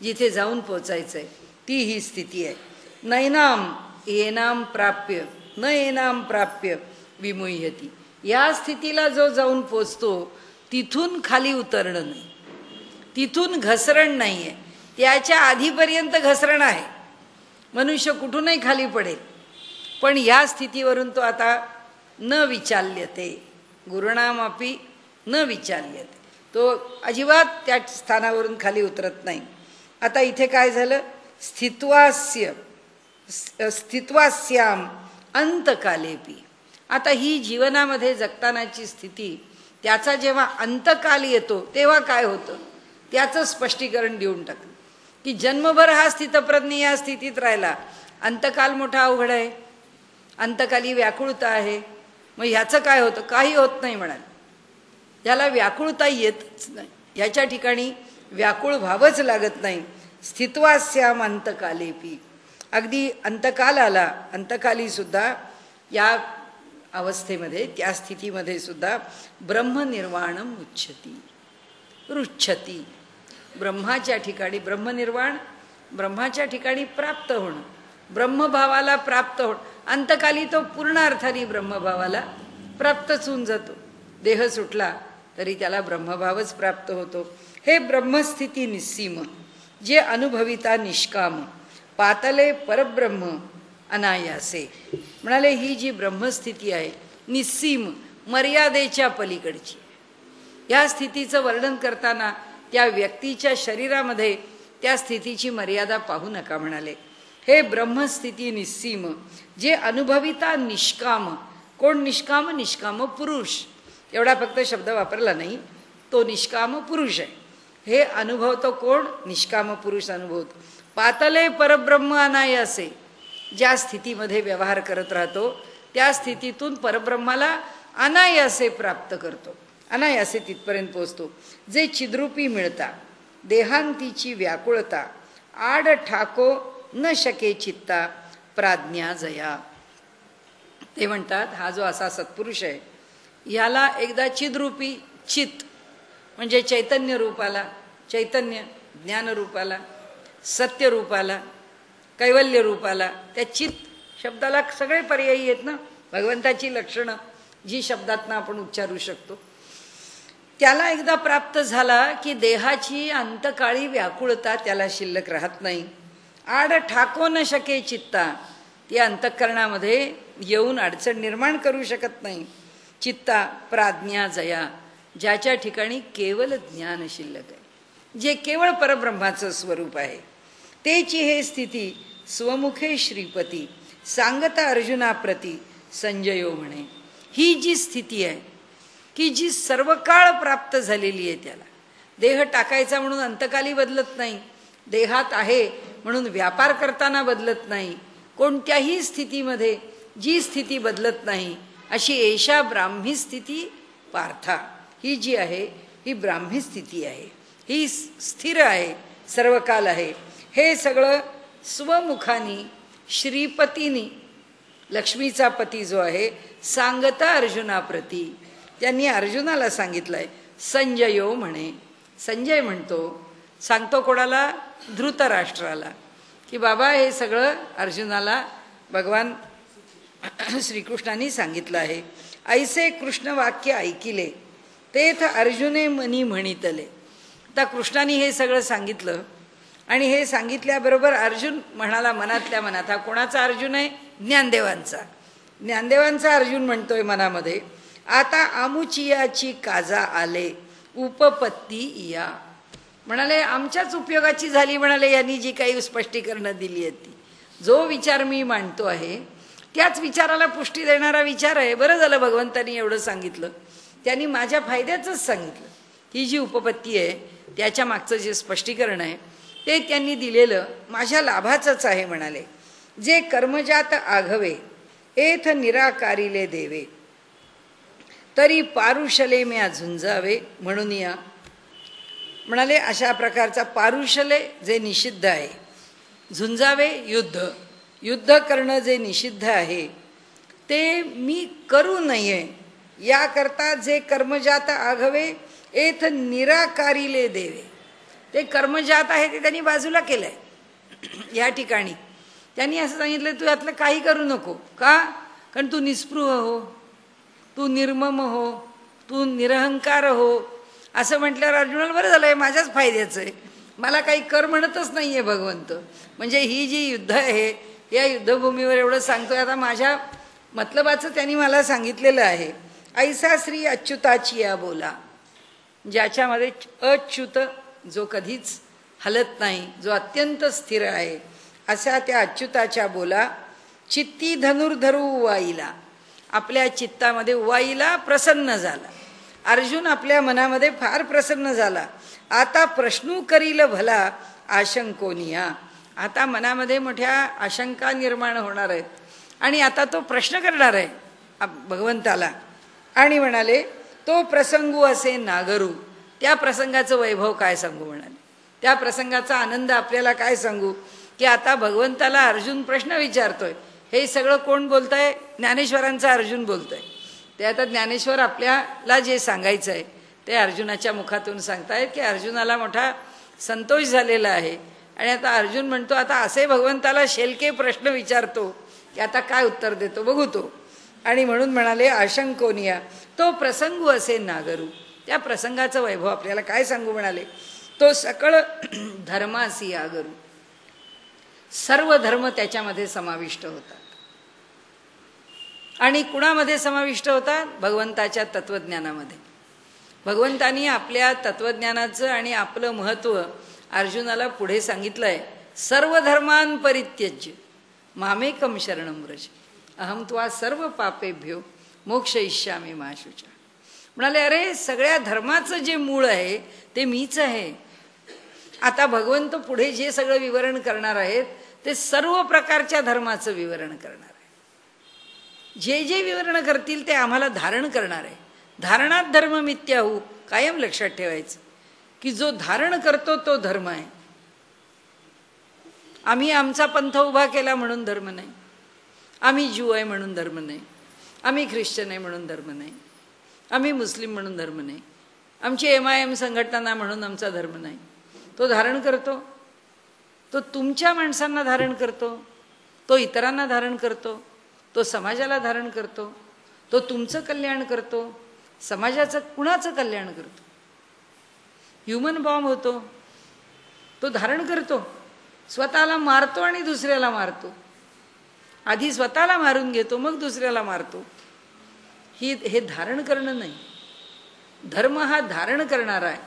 जिथे जाऊन पोचायचं आहे, ती ही स्थिती आहे. नैनाम येनाम प्राप्य, न येनाम प्राप्य विमुह्यती. या स्थितीला जो जाऊन पोचतो तिथून खाली उतरणं नाही, तिथून घसरण नाही आहे. त्याच्या आधीपर्यंत घसरण आहे, मनुष्य कुठूनही खाली पडेल, पण या स्थितीवरून तो आता न विचाल्यते, गुरुणामापी न विचाल्यते, तो अजिबात त्या स्थानावरून खाली उतरत नाही. आता इथे काय झालं? स्थित्वास्याम अंतकालेपी. आता ही जीवनामध्ये जगतानाची स्थिती, त्याचा जेव्हा अंतकाल येतो तेव्हा काय होतं त्याचं स्पष्टीकरण देऊन टाकलं की जन्मभर हा स्थितप्रज्ञ या स्थितीत राहिला, अंतकाल मोठा अवघड आहे, अंतकाली व्याकुळता आहे. मग ह्याचं काय होतं? काही होत नाही म्हणाल. याला व्याकुळता येतच नाही, याच्या ठिकाणी व्याकुळ व्हावंच लागत नाही. स्थित्वास्याम अंतकालेपी. अगदी अंतकाल आला, अंतकाली सुद्धा या अवस्थेमध्ये, त्या स्थितीमध्ये सुद्धा ब्रह्मनिर्वाणम रुच्छती. ब्रह्माच्या ठिकाणी ब्रह्मनिर्वाण, ब्रह्माच्या ठिकाणी प्राप्त होणं, ब्रह्मभावाला प्राप्त होणं. अंतकाली तो पूर्ण अर्थाने ब्रह्मभावाला प्राप्तच होऊन जातो. देह सुटला तरी त्याला ब्रह्मभावच प्राप्त होतो. हे ब्रह्मस्थिती निस्सीम, जे अनुभविता निष्काम, पातले परब्रह्म अनायासे. म्हणाले ही जी ब्रह्मस्थिती आहे निस्सीम, मर्यादेच्या पलीकडची. या स्थितीचं वर्णन करताना त्या व्यक्तीच्या शरीरामध्ये त्या स्थितीची मर्यादा पाहू नका म्हणाले. हे ब्रह्मस्थिती निस्सीम, जे अनुभविता निष्काम. कोण निष्काम? निष्काम पुरुष. एवढा फक्त शब्द वापरला नाही, तो निष्काम पुरुष आहे. हे अनुभवतो कोण? निष्काम पुरुष अनुभवतो. पातले परब्रह्म अनायासे, ज्या स्थितीमध्ये व्यवहार करत राहतो त्या स्थितीतून परब्रह्माला अनायासे प्राप्त करतो, अनायासे तिथपर्यंत पोचतो. जे चिद्रूपी मिळता, देहांतीची व्याकुळता, आड ठाको न शके चित्ता, प्राज्ञा जया. ते म्हणतात हा जो असा सत्पुरुष आहे याला एकदा चिद्रूपी, चित म्हणजे चैतन्य रूपाला, चैतन्य ज्ञान रूपाला, सत्य रूपाला, कैवल्य रूपाला, त्या चित शब्दाला सगळे पर्यायी आहेत ना, भगवंताची लक्षणं जी शब्दातनं आपण उच्चारू शकतो. त्याला एकदा प्राप्त झाला की देहाची अंतकाळी व्याकुळता त्याला शिल्लक राहत नाही. आड ठाको न शके चित्ता, ती अंतःकरणामध्ये येऊन अडचण निर्माण करू शकत नाही. चित्ता प्राज्ञा जया, ज्याच्या ठिकाणी केवळ ज्ञान शिल्लक आहे, जे केवळ परब्रह्माचं स्वरूप आहे. तेची हे स्थिती स्वमुखे श्रीपती, सांगता अर्जुनाप्रती संजयो म्हणे. ही जी स्थिती आहे की जी सर्व काळ प्राप्त झालेली आहे, त्याला देह टाकायचा म्हणून अंतकाली बदलत नाही, देहात आहे म्हणून व्यापार करताना बदलत नाही, कोणत्याही स्थितीमध्ये जी स्थिती बदलत नाही अशी एषा ब्राह्मी स्थिती पार्था. ही जी आहे ही ब्राह्मी स्थिती आहे, ही स्थिर आहे, सर्वकाल आहे. हे सगळं स्वमुखानी श्रीपतीनी, लक्ष्मीचा पती जो आहे, सांगता अर्जुनाप्रती, त्यांनी अर्जुनाला सांगितलंय. संजयो म्हणे, संजय म्हणतो, सांगतो कोणाला? धृतराष्ट्राला, की बाबा हे सगळं अर्जुनाला भगवान श्रीकृष्णांनी सांगितलं आहे. ऐसे कृष्ण वाक्य ऐकिले, तेथ अर्जुने मनी म्हणितले. आता कृष्णाने हे सगळं सांगितलं आणि हे सांगितल्याबरोबर अर्जुन म्हणाला मनातल्या मनात. हा कोणाचा अर्जुन आहे? ज्ञानदेवांचा. ज्ञानदेवांचा अर्जुन म्हणतोय मनामध्ये, आता आमुचियाची काजा आले उपपत्ती इया. म्हणाले आमच्याच उपयोगाची झाली. म्हणाले यांनी जी काही स्पष्टीकरणं दिली आहेत ती, जो विचार मी मांडतो आहे त्याच विचाराला पुष्टी देणारा विचार आहे. बरं झालं भगवंतांनी एवढं सांगितलं, त्यांनी माझ्या फायद्याचंच सांगितलं. ही जी उपपत्ती आहे त्याच्या मागचं जे स्पष्टीकरण आहे ते त्यांनी दिलेलं माझ्या लाभाचंच आहे. म्हणाले जे कर्मजात आघवे एथ निराकारिले देवे, तरी पारुषले म्या झुंजावे म्हणून या. म्हणाले अशा प्रकारचा पारुषले जे निषिद्ध आहे, झुंजावे युद्ध, युद्ध करणं जे निषिद्ध आहे ते मी करू नये याकरता जे कर्मजात आघवे एथ निराकारिले देवे, ते कर्मजात आहे ते त्यांनी बाजूला केलंय. या ठिकाणी त्यांनी असं सांगितलं तू यातलं काही करू नको. का? कारण तू निस्पृह हो, तू निर्मम हो, तू निरहंकार हो. असं म्हटल्यावर अर्जुनाला बरं झालं, माझ्याच फायद्याचं आहे, मला काही कर म्हणतच नाही आहे भगवंत. म्हणजे ही जी युद्ध आहे या युद्धभूमीवर एवढं सांगतोय, आता माझ्या मतलबाचं त्यांनी मला सांगितलेलं आहे. ऐसा श्री अच्युताची या बोला, ज्याच्यामध्ये अच्युत जो कधीच हलत नाही, जो अत्यंत स्थिर आहे, अशा त्या अच्युताच्या बोला. चित्ती धनुर्धरू उवाईला, आपल्या चित्तामध्ये उवाईला प्रसन्न झाला. अर्जुन आपल्या मनामध्ये फार प्रसन्न झाला. आता प्रश्नू करील भला आशंकोनिया, आता मनामध्ये मोठ्या आशंका निर्माण होणार आहेत आणि आता तो प्रश्न करणार आहे भगवंताला. आणि म्हणाले तो प्रसंगू असे नागरू, त्या प्रसंगाचं वैभव काय सांगू. म्हणाले त्या प्रसंगाचा आनंद आपल्याला काय सांगू. की आता भगवंताला अर्जुन प्रश्न विचारतोय. हे सगळं कोण बोलतंय? ज्ञानेश्वरांचा अर्जुन बोलतोय. ते आता ज्ञानेश्वर आपल्याला जे सांगायचं आहे ते अर्जुनाच्या मुखातून सांगतायत की अर्जुनाला मोठा संतोष झालेला आहे. आणि आता अर्जुन म्हणतो, आता असे भगवंताला शेलके प्रश्न विचारतो की आता काय उत्तर देतो बघू तो. आणि म्हणून म्हणाले, आशंकोनिया तो प्रसंगू असे नागरू. त्या प्रसंगाचं वैभव आपल्याला काय सांगू म्हणाले, तो सकळ धर्मासी आगरू. सर्व धर्म त्याच्यामध्ये समाविष्ट होतात. आणि कुणामध्ये समाविष्ट होतात? भगवंताच्या तत्वज्ञानामध्ये. भगवंतानी आपल्या तत्वज्ञानाचं आणि आपलं महत्त्व अर्जुनाला पुढे सांगितलंय. सर्व धर्मान परित्यज्य मामेकम शरणं व्रज अहम त्वा सर्व पापेभ्यो मोक्षयिष्यामि मा शुचा. म्हणाले, अरे सगळ्या धर्माचं जे मूळ आहे ते मीच आहे. आता भगवंत पुढे जे सगळं विवरण करणार आहेत ते सर्व प्रकारच्या धर्माचं विवरण करणार आहे. जे जे विवरण करतील ते आम्हाला धारण करणार आहे. धारणात धर्म मिथ्याहू, कायम लक्षात ठेवायचं की जो धारण करतो तो धर्म आहे. आम्ही आमचा पंथ उभा केला म्हणून धर्म नाही. आम्ही ज्यू आहे म्हणून धर्म नाही. आम्ही ख्रिश्चन आहे म्हणून धर्म नाही. आम्ही मुस्लिम म्हणून धर्म नाही. आमची MIM संघटना म्हणून आमचा धर्म नाही. तो धारण करतो. तो तुमच्या माणसांना धारण करतो. तो इतरांना धारण करतो. तो समाजाला धारण करतो. तो तुमचं कल्याण करतो. समाजाचं कुणाचं कल्याण करतो. ह्युमन बॉम्ब होतो तो धारण करतो. स्वतःला मारतो आणि दुसऱ्याला मारतो. आधी स्वतःला मारून घेतो मग दुसऱ्याला मारतो. हे धारण करणं नाही. धर्म हा धारण करणारा आहे.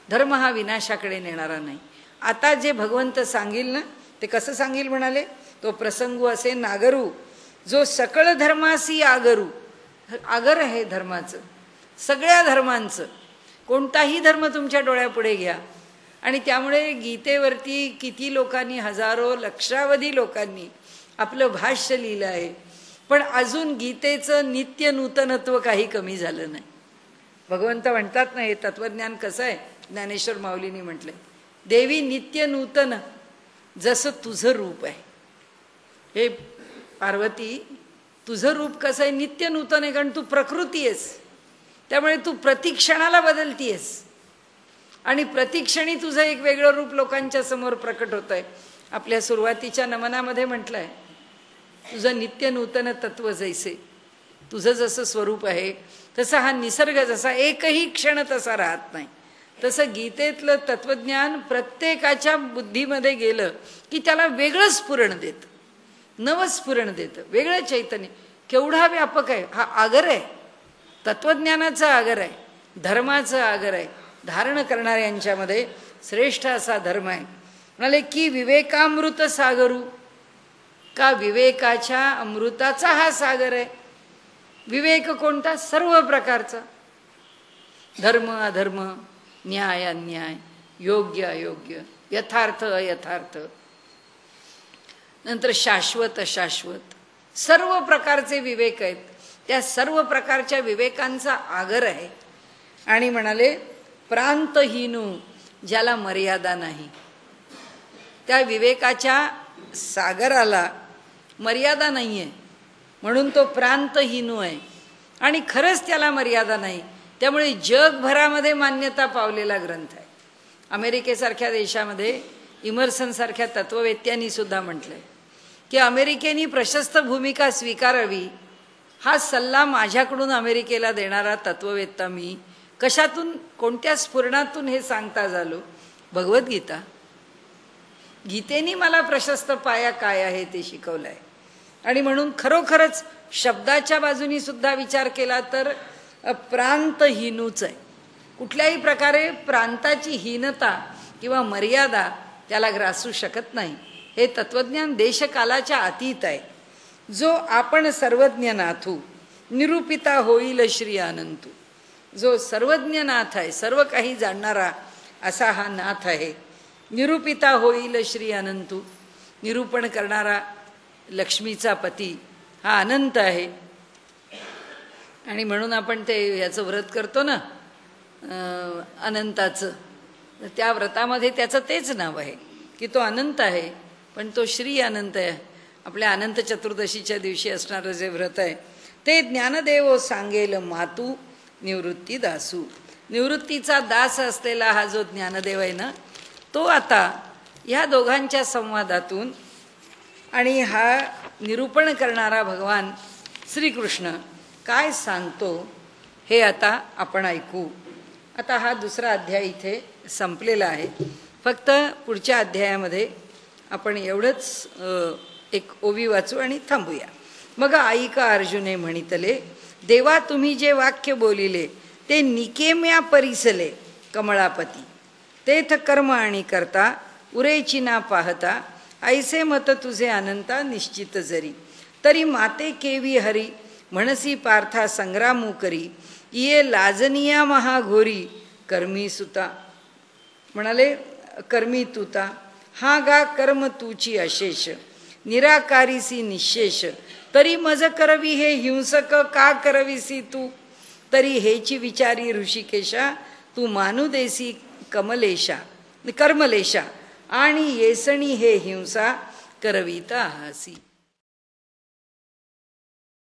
धर्म हा विनाशाकडे नेणारा नाही. आता जे भगवंत सांगील ना ते कसं सांगील म्हणाले, तो प्रसंगू असे नागरू जो सकळ धर्मासी आगरू. आगर आहे धर्माचं, सगळ्या धर्मांचं. कोणताही धर्म तुमच्या डोळ्यापुढे घ्या आणि त्यामुळे गीतेवरती किती लोकांनी, हजारो लक्षावधी लोकांनी आपलं भाष्य लिहिलं आहे. पण अजून गीतेचं नित्य नूतनत्व काही कमी झालं नाही. भगवंत म्हणतात ना, हे तत्वज्ञान कसं आहे, ज्ञानेश्वर माऊलींनी म्हटलंय, देवी नित्य नूतन जसं तुझं रूप आहे. हे पार्वती, तुझं रूप कसं आहे? नित्य नूतन आहे. कारण तू प्रकृती आहेस, त्यामुळे तू प्रतिक्षणाला बदलतीयस आणि प्रतिक्षणी तुझं एक वेगळं रूप लोकांच्या समोर प्रकट होत आहे. आपल्या सुरुवातीच्या नमनामध्ये म्हटलंय, तुझं नित्य नूतन तत्व जैसे, तुझं जसं स्वरूप आहे तसं हा निसर्ग जसा एकही क्षण तसा राहत नाही, तसं गीतेतलं तत्वज्ञान प्रत्येकाच्या बुद्धीमध्ये गेलं की त्याला वेगळं स्फुरण देतं, नवं स्फुरण देतं, वेगळं चैतन्य. केवढा व्यापक आहे हा आगर आहे. तत्वज्ञानाचा आगर आहे, धर्माचा आगर आहे. धारण करणाऱ्यांच्यामध्ये श्रेष्ठ असा धर्म आहे. म्हणाले की विवेकामृत सागरू, का विवेकाच्या अमृताचा हा सागर आहे. विवेक कोणता? सर्व प्रकारचा. धर्म अधर्म, न्याय अन्याय, योग्य अयोग्य, यथार्थ अयथार्थ, नंतर शाश्वत अशाश्वत, सर्व प्रकारचे विवेक आहेत. त्या सर्व प्रकारच्या विवेकांचा आगर आहे. आणि म्हणाले प्रांतहीनू, ज्याला मर्यादा नाही. त्या विवेकाच्या सागराला मर्यादा नाही आहे म्हणून तो प्रांतहीनू आहे. आणि खरंच त्याला मर्यादा नाही, त्यामुळे जगभरामध्ये मान्यता पावलेला ग्रंथ आहे. अमेरिकेसारख्या देशामध्ये इमर्सनसारख्या तत्ववेत्यांनी सुद्धा म्हटलंय की अमेरिकेने प्रशस्त भूमिका स्वीकारावी. हा सल्ला माझ्याकडून अमेरिकेला देणारा तत्ववेत्ता मी. कशातून, कोणत्या स्फुरणातून हे सांगता झालो? भगवद्गीता. गीतेने मला प्रशस्त पाया काय आहे ते शिकवलं आहे. आणि म्हणून खरोखरच शब्दाच्या बाजूनी सुद्धा विचार केला तर प्रांतहीनूच आहे. कुठल्याही प्रकारे प्रांताची हीनता किंवा मर्यादा त्याला ग्रासू शकत नाही. हे तत्वज्ञान देशकालाच्या अतीत आहे. जो आपण सर्वज्ञ नाथू, निरूपिता होईल श्री अनंतू. जो सर्वज्ञ नाथ आहे, सर्व काही जाणणारा असा हा नाथ आहे. निरूपिता होईल श्री अनंतू, निरूपण करणारा लक्ष्मीचा पती हा अनंत आहे. आणि म्हणून आपण ते याचं व्रत करतो ना, अनंताचं. त्या व्रतामध्ये त्याचं तेच नाव आहे की तो अनंत आहे. पण तो श्री अनंत आहे. आपल्या अनंत चतुर्दशीच्या दिवशी असणारं जे व्रत आहे ते ज्ञानदेव सांगेल मातू निवृत्ती दासू. निवृत्तीचा दास असलेला हा जो ज्ञानदेव आहे ना, तो आता ह्या दोघांच्या संवादातून आणि हा निरूपण करणारा भगवान श्रीकृष्ण काय सांगतो हे आता आपण ऐकू. आता हा दुसरा अध्याय इथे संपलेला आहे. फक्त पुढच्या अध्यायामध्ये आपण एवढंच एक ओवी वाचू आणि थांबूया. मग ऐका अर्जुने म्हणितले, देवा तुम्ही जे वाक्य बोलिले ते निकेम्या परिसले कमळापती. तेथ कर्म आणि करता उरेची ना पाहता ऐसे मत तुझे अनंता निश्चित जरी. तरी माते केवी हरी म्हणसी पार्था संग्रामू करी. ये लाजनिया महाघोरी कर्मी सुता. म्हणाले कर्मी तुता. हा गा कर्म तुची अशेष निराकारीसी निशेष. तरी मज करवी हे हिंसक का करविसी तू. तरी हेची विचारी ऋषिकेशा तू मानू देसी कमलेशा कर्मलेशा. आणि येसणी हे हिंसा करविता हासी.